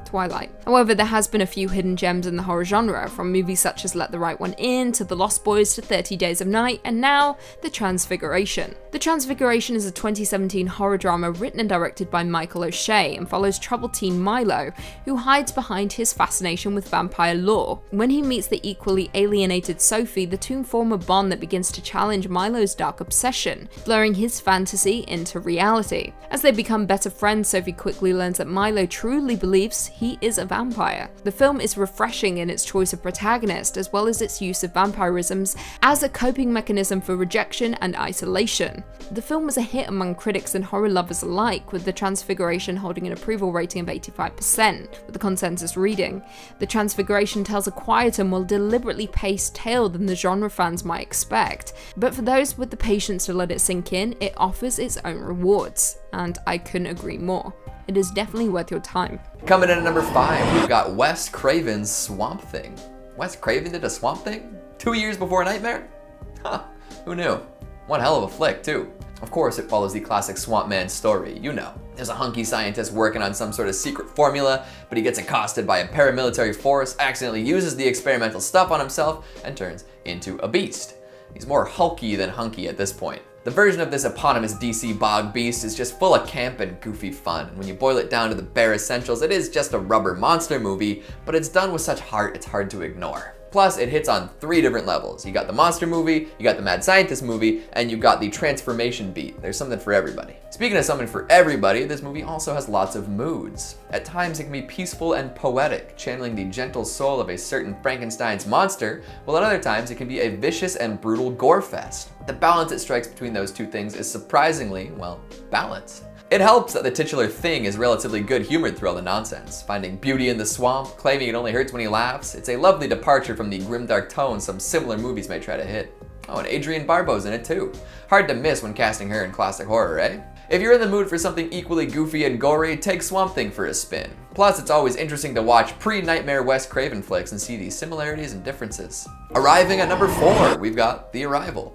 Twilight. However, there has been a few hidden gems in the horror genre, from movies such as Let the Right One In, to The Lost Boys, to 30 Days of Night, and now, The Transfiguration. The Transfiguration is a 2017 horror drama written and directed by Michael O'Shea and follows troubled teen Milo, who hides behind his fascination with vampire lore. When he meets the equally alienated Sophie, the two form a bond that begins to challenge Milo's dark obsession, blurring his fantasy into reality. As they become better friends, Sophie quickly learns that Milo truly believes he is a vampire. The film is refreshing in its choice of protagonist, as well as its use of vampirisms as a coping mechanism for rejection and isolation. The film was a hit among critics and horror lovers alike, with The Transfiguration holding an approval rating of 85%, with the consensus reading. The Transfiguration tells a quieter, more deliberately paced tale than the genre fans might expect, but for those with the patience to let it sink in, it offers its own rewards, and I couldn't agree more. It is definitely worth your time. Coming in at number 5, we've got Wes Craven's Swamp Thing. Wes Craven did a Swamp Thing? 2 years before Nightmare? Huh, who knew? One hell of a flick, too. Of course, it follows the classic Swamp Man story, you know. There's a hunky scientist working on some sort of secret formula, but he gets accosted by a paramilitary force, accidentally uses the experimental stuff on himself, and turns into a beast. He's more hulky than hunky at this point. The version of this eponymous DC bog beast is just full of camp and goofy fun, and when you boil it down to the bare essentials, it is just a rubber monster movie, but it's done with such heart it's hard to ignore. Plus, it hits on 3 different levels. You got the monster movie, you got the mad scientist movie, and you got the transformation beat. There's something for everybody. Speaking of something for everybody, this movie also has lots of moods. At times, it can be peaceful and poetic, channeling the gentle soul of a certain Frankenstein's monster, while at other times, it can be a vicious and brutal gore fest. The balance it strikes between those two things is surprisingly, well, balanced. It helps that the titular Thing is relatively good-humored through all the nonsense, finding beauty in the swamp, claiming it only hurts when he laughs. It's a lovely departure from the grimdark tone some similar movies may try to hit. Oh, and Adrienne Barbeau's in it too. Hard to miss when casting her in classic horror, eh? If you're in the mood for something equally goofy and gory, take Swamp Thing for a spin. Plus, it's always interesting to watch pre-Nightmare Wes Craven flicks and see the similarities and differences. Arriving at number 4, we've got The Arrival.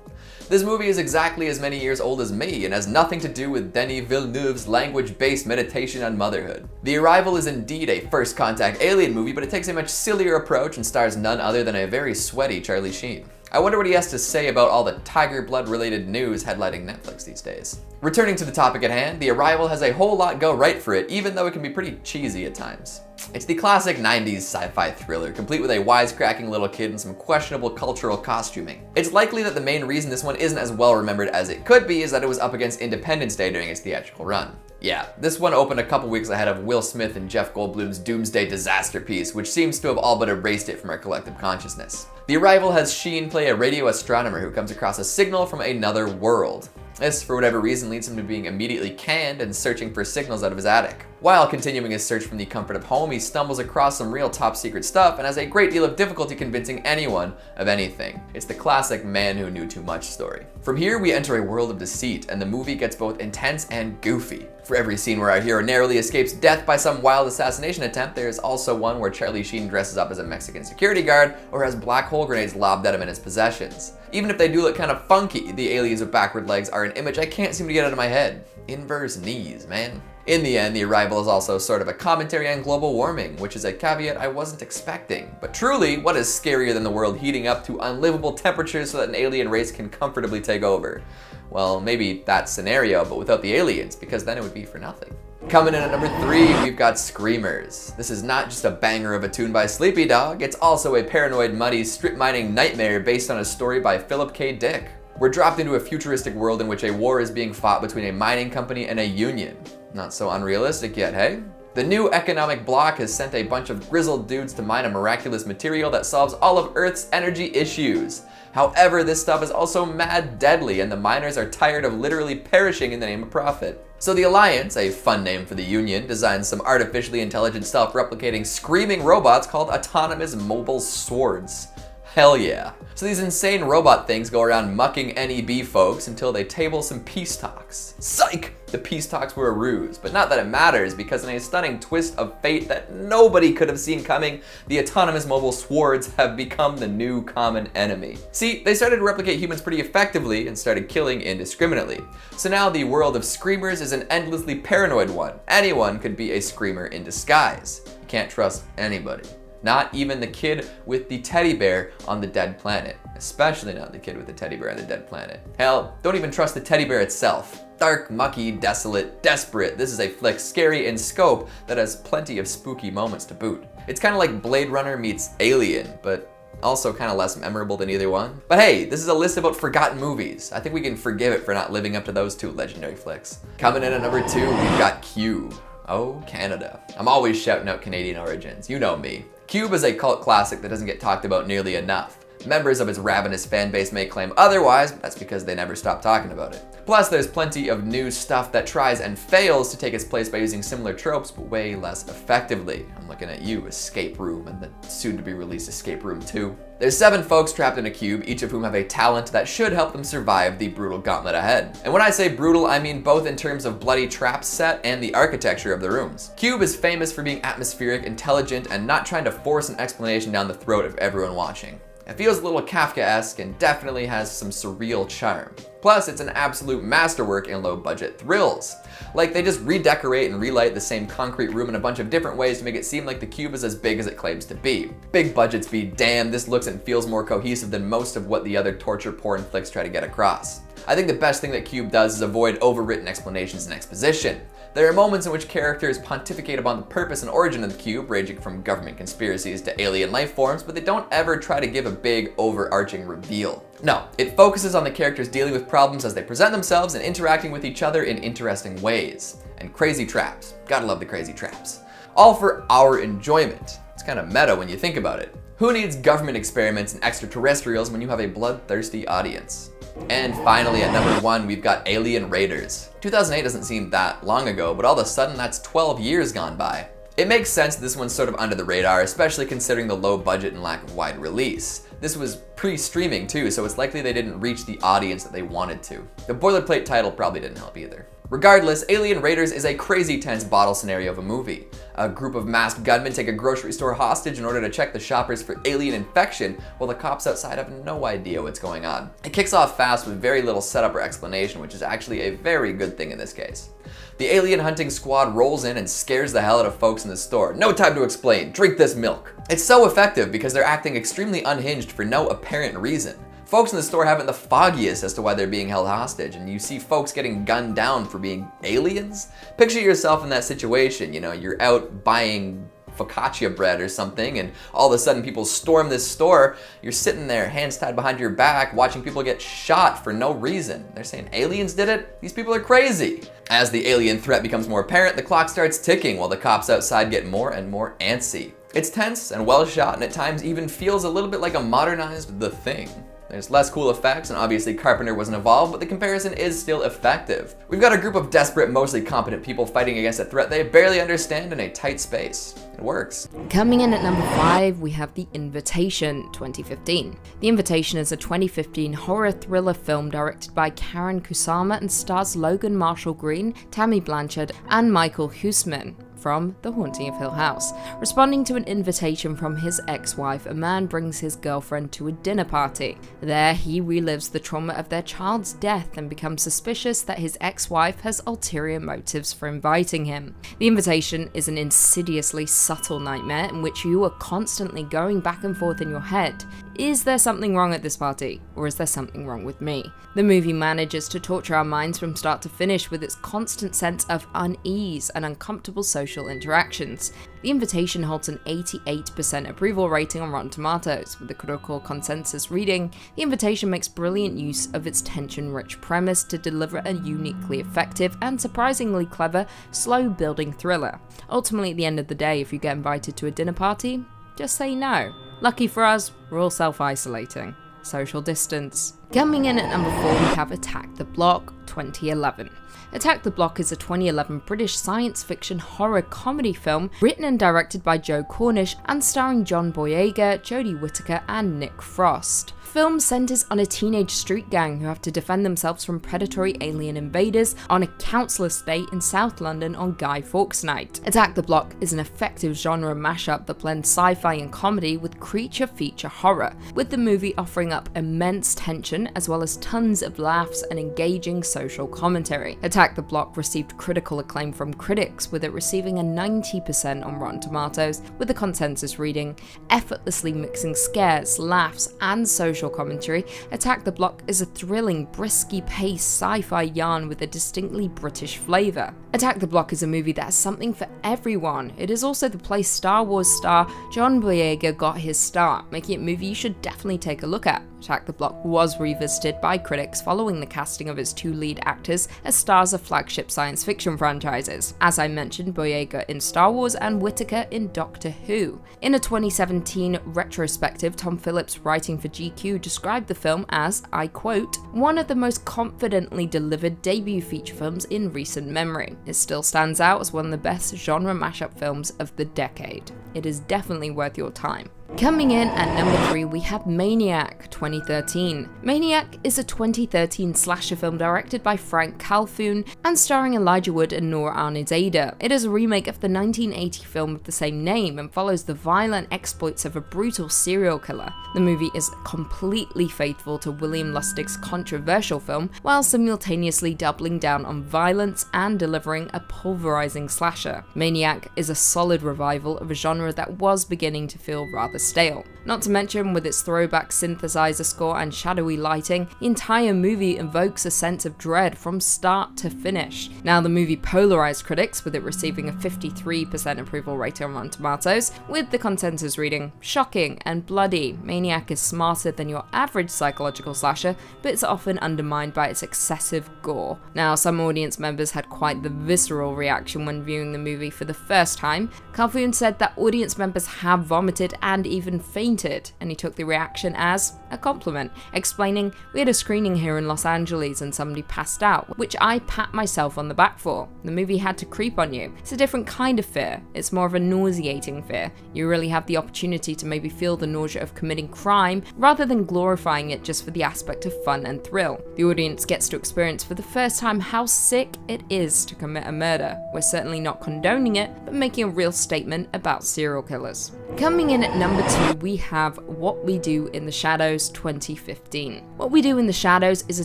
This movie is exactly as many years old as me and has nothing to do with Denis Villeneuve's language-based meditation on motherhood. The Arrival is indeed a first contact alien movie, but it takes a much sillier approach and stars none other than a very sweaty Charlie Sheen. I wonder what he has to say about all the tiger blood related news headlining Netflix these days. Returning to the topic at hand, The Arrival has a whole lot go right for it, even though it can be pretty cheesy at times. It's the classic 90s sci-fi thriller, complete with a wisecracking little kid and some questionable cultural costuming. It's likely that the main reason this one isn't as well remembered as it could be is that it was up against Independence Day during its theatrical run. Yeah, this one opened a couple weeks ahead of Will Smith and Jeff Goldblum's Doomsday Disaster piece, which seems to have all but erased it from our collective consciousness. The Arrival has Sheen play a radio astronomer who comes across a signal from another world. This, for whatever reason, leads him to being immediately canned and searching for signals out of his attic. While continuing his search from the comfort of home, he stumbles across some real top secret stuff and has a great deal of difficulty convincing anyone of anything. It's the classic man who knew too much story. From here, we enter a world of deceit, and the movie gets both intense and goofy. For every scene where our hero narrowly escapes death by some wild assassination attempt, there is also one where Charlie Sheen dresses up as a Mexican security guard or has black hole grenades lobbed at him in his possessions. Even if they do look kind of funky, the aliens with backward legs are an image I can't seem to get out of my head. Inverse knees, man. In the end, The Arrival is also sort of a commentary on global warming, which is a caveat I wasn't expecting. But truly, what is scarier than the world heating up to unlivable temperatures so that an alien race can comfortably take over? Well, maybe that scenario, but without the aliens, because then it would be for nothing. Coming in at number 3, we've got Screamers. This is not just a banger of a tune by Sleepy Dog, it's also a paranoid, muddy, strip-mining nightmare based on a story by Philip K. Dick. We're dropped into a futuristic world in which a war is being fought between a mining company and a union. Not so unrealistic yet, hey? The new economic bloc has sent a bunch of grizzled dudes to mine a miraculous material that solves all of Earth's energy issues. However, this stuff is also mad deadly, and the miners are tired of literally perishing in the name of profit. So the Alliance, a fun name for the Union, designs some artificially intelligent self-replicating screaming robots called autonomous mobile swords. Hell yeah. So these insane robot things go around mucking NEB folks until they table some peace talks. Psych! The peace talks were a ruse, but not that it matters, because in a stunning twist of fate that nobody could have seen coming, the autonomous mobile swords have become the new common enemy. See, they started to replicate humans pretty effectively and started killing indiscriminately. So now the world of Screamers is an endlessly paranoid one. Anyone could be a screamer in disguise. can't trust anybody. Not even the kid with the teddy bear on the dead planet. Especially not the kid with the teddy bear on the dead planet. Hell, don't even trust the teddy bear itself. Dark, mucky, desolate, desperate, this is a flick scary in scope that has plenty of spooky moments to boot. It's kind of like Blade Runner meets Alien, but also kind of less memorable than either one. But hey, this is a list about forgotten movies. I think we can forgive it for not living up to those two legendary flicks. Coming in at number 2, we've got Cube. Oh, Canada. I'm always shouting out Canadian origins, you know me. Cube is a cult classic that doesn't get talked about nearly enough. Members of its ravenous fan base may claim otherwise, but that's because they never stop talking about it. Plus, there's plenty of new stuff that tries and fails to take its place by using similar tropes, but way less effectively. I'm looking at you, Escape Room, and the soon-to-be-released Escape Room 2. There's 7 folks trapped in a cube, each of whom have a talent that should help them survive the brutal gauntlet ahead. And when I say brutal, I mean both in terms of bloody traps set and the architecture of the rooms. Cube is famous for being atmospheric, intelligent, and not trying to force an explanation down the throat of everyone watching. It feels a little Kafka-esque and definitely has some surreal charm. Plus, it's an absolute masterwork in low-budget thrills. Like, they just redecorate and relight the same concrete room in a bunch of different ways to make it seem like the cube is as big as it claims to be. Big budgets be damned, this looks and feels more cohesive than most of what the other torture porn flicks try to get across. I think the best thing that Cube does is avoid overwritten explanations and exposition. There are moments in which characters pontificate upon the purpose and origin of the cube, ranging from government conspiracies to alien life forms, but they don't ever try to give a big, overarching reveal. No, it focuses on the characters dealing with problems as they present themselves and interacting with each other in interesting ways. And crazy traps. Gotta love the crazy traps. All for our enjoyment. It's kind of meta when you think about it. Who needs government experiments and extraterrestrials when you have a bloodthirsty audience? And finally, at number 1, we've got Alien Raiders. 2008 doesn't seem that long ago, but all of a sudden that's 12 years gone by. It makes sense this one's sort of under the radar, especially considering the low budget and lack of wide release. This was pre-streaming too, so it's likely they didn't reach the audience that they wanted to. The boilerplate title probably didn't help either. Regardless, Alien Raiders is a crazy tense bottle scenario of a movie. A group of masked gunmen take a grocery store hostage in order to check the shoppers for alien infection, while the cops outside have no idea what's going on. It kicks off fast with very little setup or explanation, which is actually a very good thing in this case. The alien hunting squad rolls in and scares the hell out of folks in the store. No time to explain, drink this milk. It's so effective because they're acting extremely unhinged for no apparent reason. Folks in the store haven't the foggiest as to why they're being held hostage, and you see folks getting gunned down for being aliens? Picture yourself in that situation, you know, you're out buying focaccia bread or something, and all of a sudden people storm this store. You're sitting there, hands tied behind your back, watching people get shot for no reason. They're saying aliens did it? These people are crazy. As the alien threat becomes more apparent, the clock starts ticking while the cops outside get more and more antsy. It's tense and well shot, and at times even feels a little bit like a modernized The Thing. There's less cool effects, and obviously Carpenter wasn't involved, but the comparison is still effective. We've got a group of desperate, mostly competent people fighting against a threat they barely understand in a tight space. It works. Coming in at number 5, we have The Invitation, 2015. The Invitation is a 2015 horror thriller film directed by Karen Kusama and stars Logan Marshall Green, Tammy Blanchard, and Michael Huisman from The Haunting of Hill House. Responding to an invitation from his ex-wife, a man brings his girlfriend to a dinner party. There, he relives the trauma of their child's death and becomes suspicious that his ex-wife has ulterior motives for inviting him. The Invitation is an insidiously subtle nightmare in which you are constantly going back and forth in your head. Is there something wrong at this party? Or is there something wrong with me? The movie manages to torture our minds from start to finish with its constant sense of unease and uncomfortable social interactions. The Invitation holds an 88% approval rating on Rotten Tomatoes, with the critical consensus reading, "The Invitation makes brilliant use of its tension-rich premise to deliver a uniquely effective and surprisingly clever, slow-building thriller. Ultimately, at the end of the day, if you get invited to a dinner party, just say no. Lucky for us, we're all self-isolating. Social distance." Coming in at number 4, we have Attack the Block, 2011. Attack the Block is a 2011 British science fiction horror comedy film written and directed by Joe Cornish and starring John Boyega, Jodie Whittaker, and Nick Frost. The film centers on a teenage street gang who have to defend themselves from predatory alien invaders on a council estate in South London on Guy Fawkes Night. Attack the Block is an effective genre mashup that blends sci-fi and comedy with creature feature horror, with the movie offering up immense tension action, as well as tons of laughs and engaging social commentary. Attack the Block received critical acclaim from critics, with it receiving a 90% on Rotten Tomatoes, with the consensus reading, effortlessly mixing scares, laughs, and social commentary. Attack the Block is a thrilling, brisky-paced sci-fi yarn with a distinctly British flavour. Attack the Block is a movie that has something for everyone. It is also the place Star Wars star John Boyega got his start, making it a movie you should definitely take a look at. Attack the Block was revisited by critics following the casting of its two lead actors as stars of flagship science fiction franchises. As I mentioned, Boyega in Star Wars and Whittaker in Doctor Who. In a 2017 retrospective, Tom Phillips, writing for GQ, described the film as, I quote, "one of the most confidently delivered debut feature films in recent memory. It still stands out as one of the best genre mashup films of the decade. It is definitely worth your time." Coming in at number 3, we have Maniac 2013. Maniac is a 2013 slasher film directed by Frank Calhoun and starring Elijah Wood and Noor Arnizada. It is a remake of the 1980 film of the same name and follows the violent exploits of a brutal serial killer. The movie is completely faithful to William Lustig's controversial film, while simultaneously doubling down on violence and delivering a pulverizing slasher. Maniac is a solid revival of a genre that was beginning to feel rather stale. Not to mention, with its throwback synthesizer score and shadowy lighting, the entire movie evokes a sense of dread from start to finish. Now, the movie polarized critics, with it receiving a 53% approval rating on Rotten Tomatoes, with the consensus reading, "shocking and bloody. Maniac is smarter than your average psychological slasher, but it's often undermined by its excessive gore." Now, some audience members had quite the visceral reaction when viewing the movie for the first time. Calhoun said that audience members have vomited and even fainted, and he took the reaction as a compliment, explaining, "We had a screening here in Los Angeles and somebody passed out, which I pat myself on the back for. The movie had to creep on you. It's a different kind of fear. It's more of a nauseating fear. You really have the opportunity to maybe feel the nausea of committing crime rather than glorifying it just for the aspect of fun and thrill. The audience gets to experience for the first time how sick it is to commit a murder. We're certainly not condoning it, but making a real statement about serial killers." Coming in at number 2, we have What We Do in the Shadows 2015. What We Do in the Shadows is a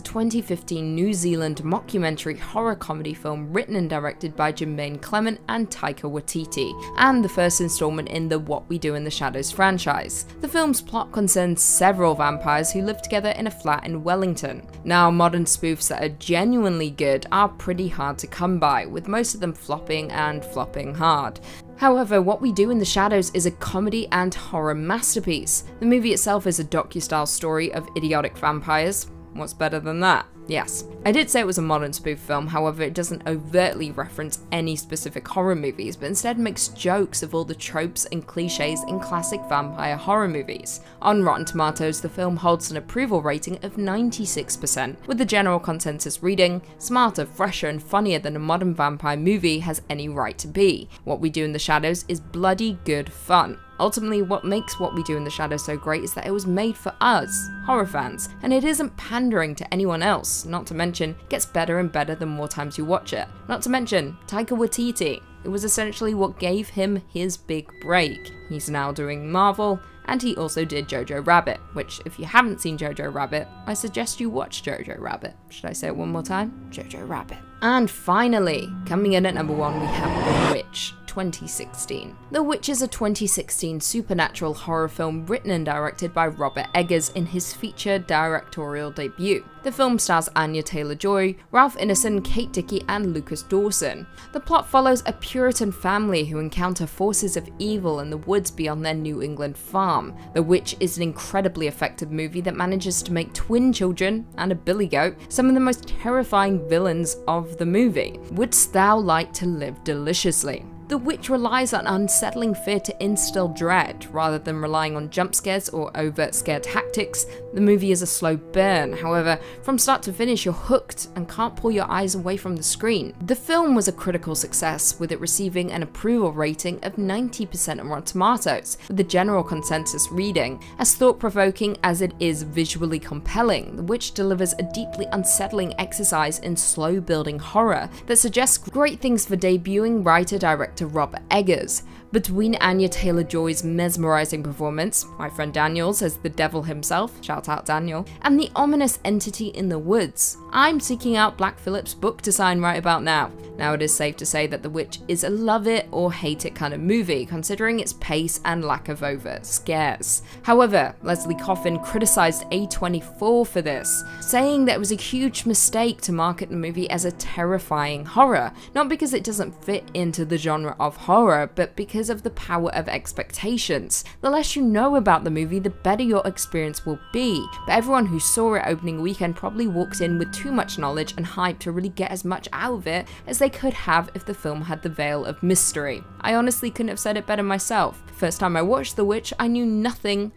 2015 New Zealand mockumentary horror comedy film written and directed by Jermaine Clement and Taika Waititi, and the first installment in the What We Do in the Shadows franchise. The film's plot concerns several vampires who live together in a flat in Wellington. Now, modern spoofs that are genuinely good are pretty hard to come by, with most of them flopping and flopping hard. However, What We Do in the Shadows is a comedy and horror masterpiece. The movie itself is a docu-style story of idiotic vampires. What's better than that? Yes. I did say it was a modern spoof film, however it doesn't overtly reference any specific horror movies, but instead makes jokes of all the tropes and cliches in classic vampire horror movies. On Rotten Tomatoes, the film holds an approval rating of 96%, with the general consensus reading, "smarter, fresher and funnier than a modern vampire movie has any right to be. What We Do in the Shadows is bloody good fun." Ultimately, what makes What We Do in the Shadows so great is that it was made for us, horror fans, and it isn't pandering to anyone else. Not to mention, it gets better and better the more times you watch it. Not to mention, Taika Waititi. It was essentially what gave him his big break. He's now doing Marvel, and he also did Jojo Rabbit, which, if you haven't seen Jojo Rabbit, I suggest you watch Jojo Rabbit. Should I say it one more time? Jojo Rabbit. And finally, coming in at number 1, we have The Witch 2016. The Witch is a 2016 supernatural horror film written and directed by Robert Eggers in his feature directorial debut. The film stars Anya Taylor-Joy, Ralph Ineson, Kate Dickie, and Lucas Dawson. The plot follows a Puritan family who encounter forces of evil in the woods beyond their New England farm. The Witch is an incredibly effective movie that manages to make twin children and a billy goat some of the most terrifying villains of the movie. Wouldst thou like to live deliciously? The Witch relies on unsettling fear to instill dread, rather than relying on jump scares or overt scare tactics. The movie is a slow burn, however, from start to finish you're hooked and can't pull your eyes away from the screen. The film was a critical success, with it receiving an approval rating of 90% on Rotten Tomatoes, with the general consensus reading, "as thought-provoking as it is visually compelling, The Witch delivers a deeply unsettling exercise in slow-building horror that suggests great things for debuting writer-director Robert Eggers. Between Anya Taylor-Joy's mesmerizing performance, my friend Daniel's as the devil himself, shout out Daniel, and the ominous entity in the woods, I'm seeking out Black Phillip's book to sign right about now. Now it is safe to say that The Witch is a love it or hate it kind of movie, considering its pace and lack of over scares. However, Leslie Coffin criticized A24 for this, saying that it was a huge mistake to market the movie as a terrifying horror, not because it doesn't fit into the genre of horror, but because of the power of expectations. The less you know about the movie, the better your experience will be, but everyone who saw it opening weekend probably walked in with too much knowledge and hype to really get as much out of it as they could have if the film had the veil of mystery. I honestly couldn't have said it better myself. First time I watched The Witch, I knew nothing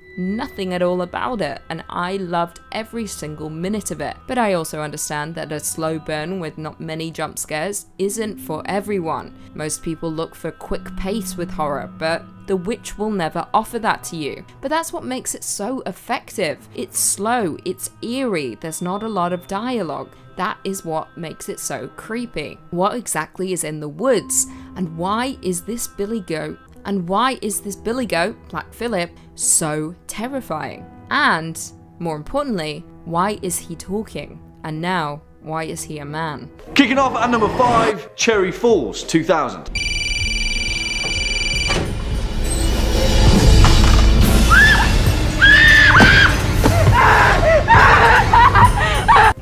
at all about it, and I loved every single minute of it. But I also understand that a slow burn with not many jump scares isn't for everyone. Most people look for quick pace with horror, but The Witch will never offer that to you. But that's what makes it so effective. It's slow, it's eerie, there's not a lot of dialogue. That is what makes it so creepy. What exactly is in the woods? And why is this Billy Goat, Black Phillip, so terrifying? And, more importantly, why is he talking? And now, why is he a man? Kicking off at number 5, Cherry Falls, 2000.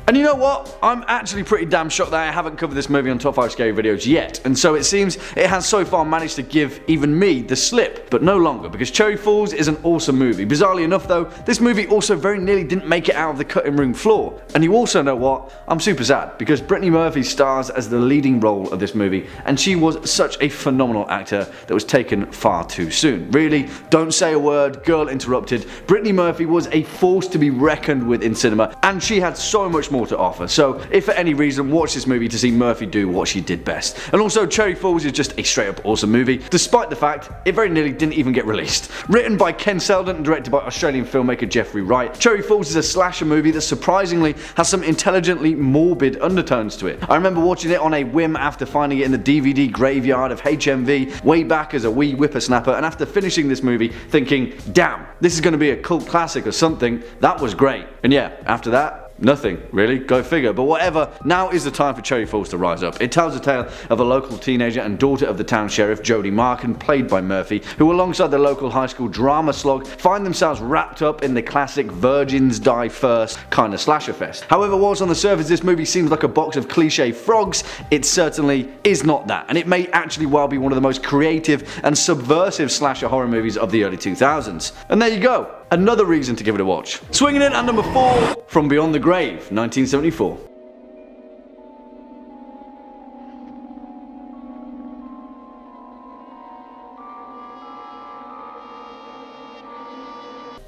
And you know what? I'm actually pretty damn shocked that I haven't covered this movie on Top 5 Scary Videos yet. And so it seems it has so far managed to give even me the slip, but no longer, because Cherry Falls is an awesome movie. Bizarrely enough though, this movie also very nearly didn't make it out of the cutting room floor. And you also know what? I'm super sad, because Brittany Murphy stars as the leading role of this movie, and she was such a phenomenal actor that was taken far too soon. Really, don't say a word, girl interrupted. Brittany Murphy was a force to be reckoned with in cinema, and she had so much more to offer. So if for any reason, watch this movie to see Murphy do what she did best. And also, Cherry Falls is just a straight up awesome movie, despite the fact it very nearly didn't even get released. Written by Ken Selden and directed by Australian filmmaker Jeffrey Wright, Cherry Falls is a slasher movie that surprisingly has some intelligently morbid undertones to it. I remember watching it on a whim after finding it in the DVD graveyard of HMV way back as a wee whippersnapper, and after finishing this movie thinking, damn, this is going to be a cult classic or something. That was great. And yeah, after that, nothing, really, go figure. But whatever, now is the time for Cherry Falls to rise up. It tells a tale of a local teenager and daughter of the town sheriff, Jodie Markin, played by Murphy, who alongside the local high school drama slog find themselves wrapped up in the classic virgins die first kind of slasher fest. However, whilst on the surface this movie seems like a box of cliche frogs, it certainly is not that, and it may actually well be one of the most creative and subversive slasher horror movies of the early 2000s. And there you go. Another reason to give it a watch. Swinging in at number 4, From Beyond the Grave, 1974.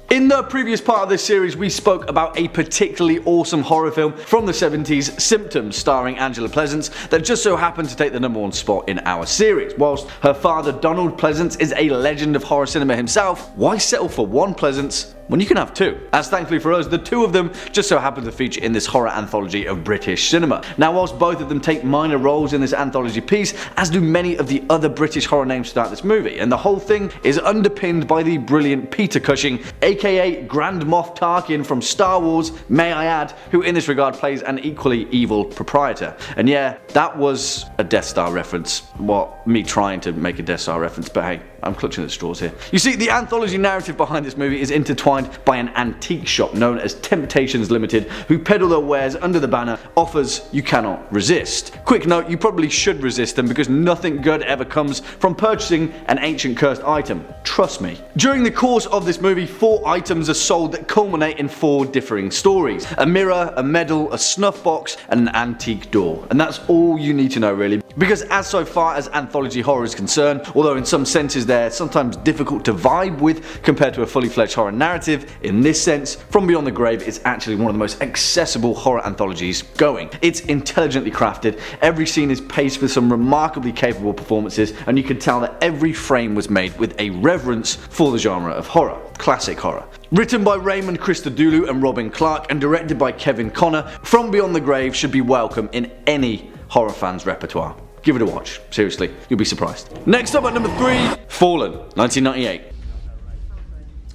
In the previous part of this series, we spoke about a particularly awesome horror film from the 70s, Symptoms, starring Angela Pleasance, that just so happened to take the number 1 spot in our series. Whilst her father, Donald Pleasance, is a legend of horror cinema himself, why settle for one Pleasance when you can have two? As thankfully for us, the two of them just so happen to feature in this horror anthology of British cinema. Now, whilst both of them take minor roles in this anthology piece, as do many of the other British horror names throughout this movie, and the whole thing is underpinned by the brilliant Peter Cushing, aka Grand Moff Tarkin from Star Wars, may I add, who in this regard plays an equally evil proprietor. And yeah, that was a Death Star reference. Well, me trying to make a Death Star reference, but hey, I'm clutching at straws here. You see, the anthology narrative behind this movie is intertwined by an antique shop known as Temptations Limited, who peddle their wares under the banner offers you cannot resist. Quick note, you probably should resist them because nothing good ever comes from purchasing an ancient cursed item. Trust me. During the course of this movie, 4 items are sold that culminate in 4 differing stories. A mirror, a medal, a snuff box, and an antique door. And that's all you need to know really. Because as so far as anthology horror is concerned, although in some senses they're sometimes difficult to vibe with compared to a fully fledged horror narrative, in this sense, From Beyond the Grave is actually one of the most accessible horror anthologies going. It's intelligently crafted, every scene is paced with some remarkably capable performances, and you can tell that every frame was made with a reverence for the genre of horror. Classic horror. Written by Raymond Christodoulou and Robin Clark and directed by Kevin Connor, From Beyond the Grave should be welcome in any horror fan's repertoire. give it a watch. Seriously, you'll be surprised. Next up at number 3, Fallen, 1998.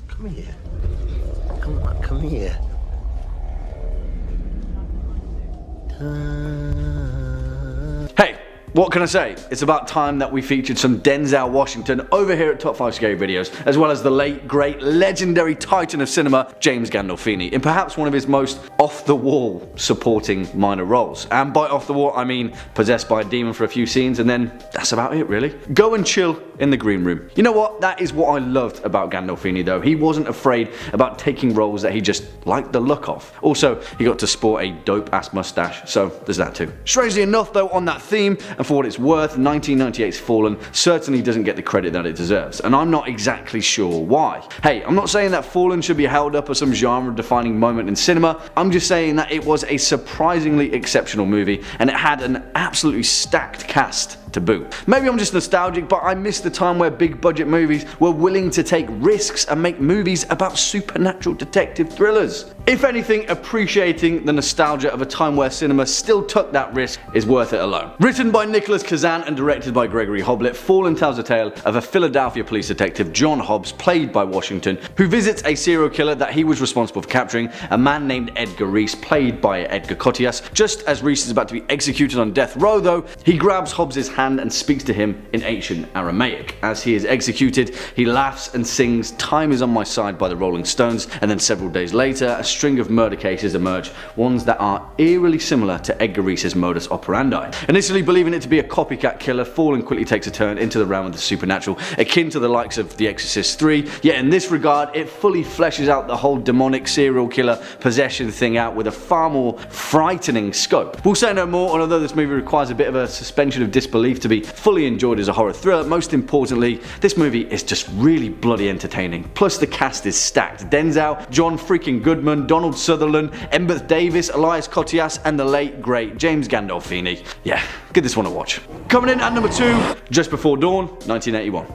Come here. Come on, come here. Hey, what can I say? It's about time that we featured some Denzel Washington over here at Top 5 Scary Videos, as well as the late, great, legendary titan of cinema, James Gandolfini, in perhaps one of his most off-the-wall supporting minor roles. And by off-the-wall, I mean possessed by a demon for a few scenes, and then that's about it, really. Go and chill in the green room. You know what? That is what I loved about Gandolfini, though. He wasn't afraid about taking roles that he just liked the look of. Also, he got to sport a dope-ass mustache, so there's that too. Strangely enough, though, on that theme, and for what it's worth, 1998's Fallen certainly doesn't get the credit that it deserves, and I'm not exactly sure why. Hey, I'm not saying that Fallen should be held up as some genre-defining moment in cinema, I'm just saying that it was a surprisingly exceptional movie, and it had an absolutely stacked cast to boot. Maybe I'm just nostalgic, but I miss the time where big budget movies were willing to take risks and make movies about supernatural detective thrillers. If anything, appreciating the nostalgia of a time where cinema still took that risk is worth it alone. Written by Nicholas Kazan and directed by Gregory Hoblit, Fallen tells the tale of a Philadelphia police detective, John Hobbs, played by Washington, who visits a serial killer that he was responsible for capturing, a man named Edgar Reese, played by Edgar Cotillas. Just as Reese is about to be executed on death row, though, he grabs Hobbs' hand and speaks to him in ancient Aramaic. As he is executed, he laughs and sings "Time Is On My Side" by the Rolling Stones, and then several days later, a string of murder cases emerge, ones that are eerily similar to Edgar Reese's modus operandi. Initially believing it to be a copycat killer, Fallen quickly takes a turn into the realm of the supernatural, akin to the likes of The Exorcist 3, yet in this regard, it fully fleshes out the whole demonic serial killer possession thing out with a far more frightening scope. We'll say no more, and although this movie requires a bit of a suspension of disbelief to be fully enjoyed as a horror thriller, most importantly, this movie is just really bloody entertaining. Plus the cast is stacked. Denzel, John freaking Goodman, Donald Sutherland, Embeth Davis, Elias Koteas, and the late great James Gandolfini. Yeah, give this one a watch. Coming in at number 2, Just Before Dawn, 1981.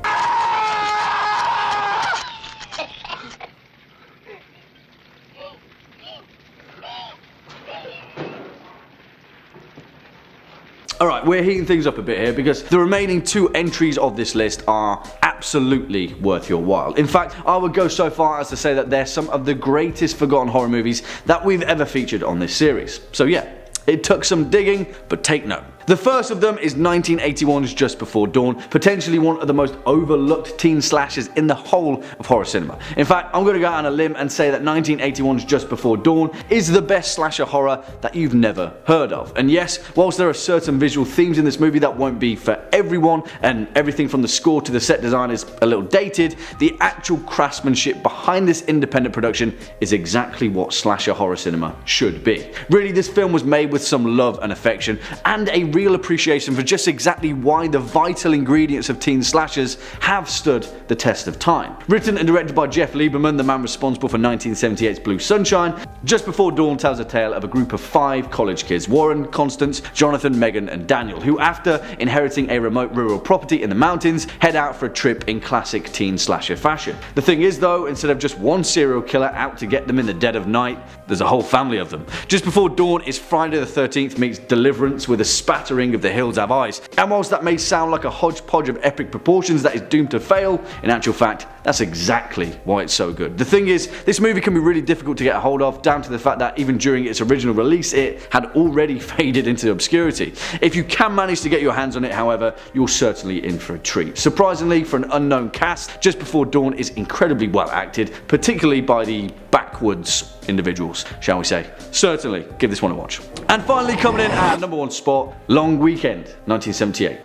Alright, we're heating things up a bit here because the remaining 2 entries of this list are absolutely worth your while. In fact, I would go so far as to say that they're some of the greatest forgotten horror movies that we've ever featured on this series. So yeah, it took some digging, but take note. The first of them is 1981's Just Before Dawn, potentially one of the most overlooked teen slashers in the whole of horror cinema. In fact, I'm going to go out on a limb and say that 1981's Just Before Dawn is the best slasher horror that you've never heard of. And yes, whilst there are certain visual themes in this movie that won't be for everyone, and everything from the score to the set design is a little dated, the actual craftsmanship behind this independent production is exactly what slasher horror cinema should be. Really, this film was made with some love and affection, and a real appreciation for just exactly why the vital ingredients of teen slashers have stood the test of time. Written and directed by Jeff Lieberman, the man responsible for 1978's Blue Sunshine, Just Before Dawn tells a tale of a group of 5 college kids, Warren, Constance, Jonathan, Megan, and Daniel, who after inheriting a remote rural property in the mountains, head out for a trip in classic teen slasher fashion. The thing is though, instead of just one serial killer out to get them in the dead of night, there's a whole family of them. Just Before Dawn is Friday the 13th meets Deliverance with a spattering of The Hills Have Eyes. And whilst that may sound like a hodgepodge of epic proportions that is doomed to fail, in actual fact, that's exactly why it's so good. The thing is, this movie can be really difficult to get a hold of, down to the fact that even during its original release, it had already faded into obscurity. If you can manage to get your hands on it, however, you're certainly in for a treat. Surprisingly, for an unknown cast, Just Before Dawn is incredibly well acted, particularly by the backwards individuals, shall we say. Certainly, give this one a watch. And finally, coming in at number 1 spot, Long Weekend, 1978.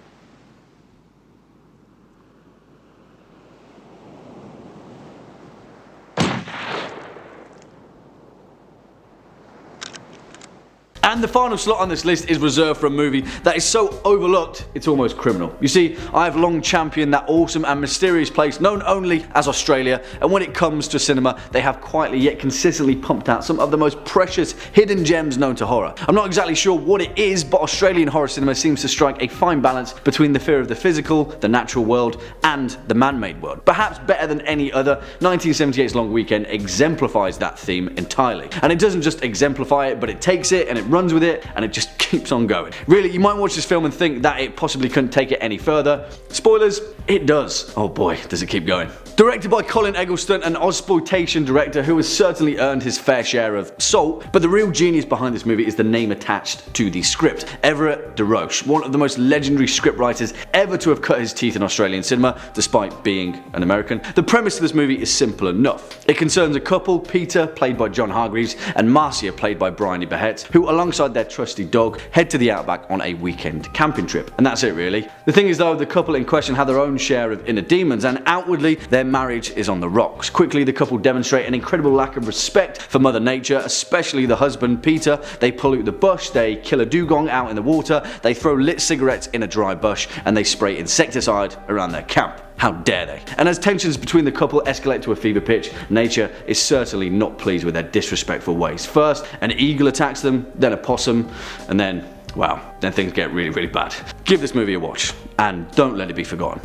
And the final slot on this list is reserved for a movie that is so overlooked it's almost criminal. You see, I have long championed that awesome and mysterious place known only as Australia, and when it comes to cinema, they have quietly yet consistently pumped out some of the most precious hidden gems known to horror. I'm not exactly sure what it is, but Australian horror cinema seems to strike a fine balance between the fear of the physical, the natural world, and the man-made world. Perhaps better than any other, 1978's Long Weekend exemplifies that theme entirely. And it doesn't just exemplify it, but it takes it and it runs runs with it, and it just keeps on going. Really, you might watch this film and think that it possibly couldn't take it any further. Spoilers, it does. Oh boy, does it keep going. Directed by Colin Eggleston, an Ozploitation director who has certainly earned his fair share of salt, but the real genius behind this movie is the name attached to the script. Everett de Roche, one of the most legendary scriptwriters ever to have cut his teeth in Australian cinema, despite being an American. The premise of this movie is simple enough. It concerns a couple, Peter, played by John Hargreaves, and Marcia, played by Bryony Behet, who alongside their trusty dog, head to the outback on a weekend camping trip. And that's it really. The thing is though, the couple in question have their own share of inner demons, and outwardly, their marriage is on the rocks. Quickly, the couple demonstrate an incredible lack of respect for Mother Nature, especially the husband, Peter. They pollute the bush, they kill a dugong out in the water, they throw lit cigarettes in a dry bush, and they spray insecticide around their camp. How dare they? And as tensions between the couple escalate to a fever pitch, Nature is certainly not pleased with their disrespectful ways. First, an eagle attacks them, then a possum, and then, wow, then things get really, really bad. Give this movie a watch, and don't let it be forgotten.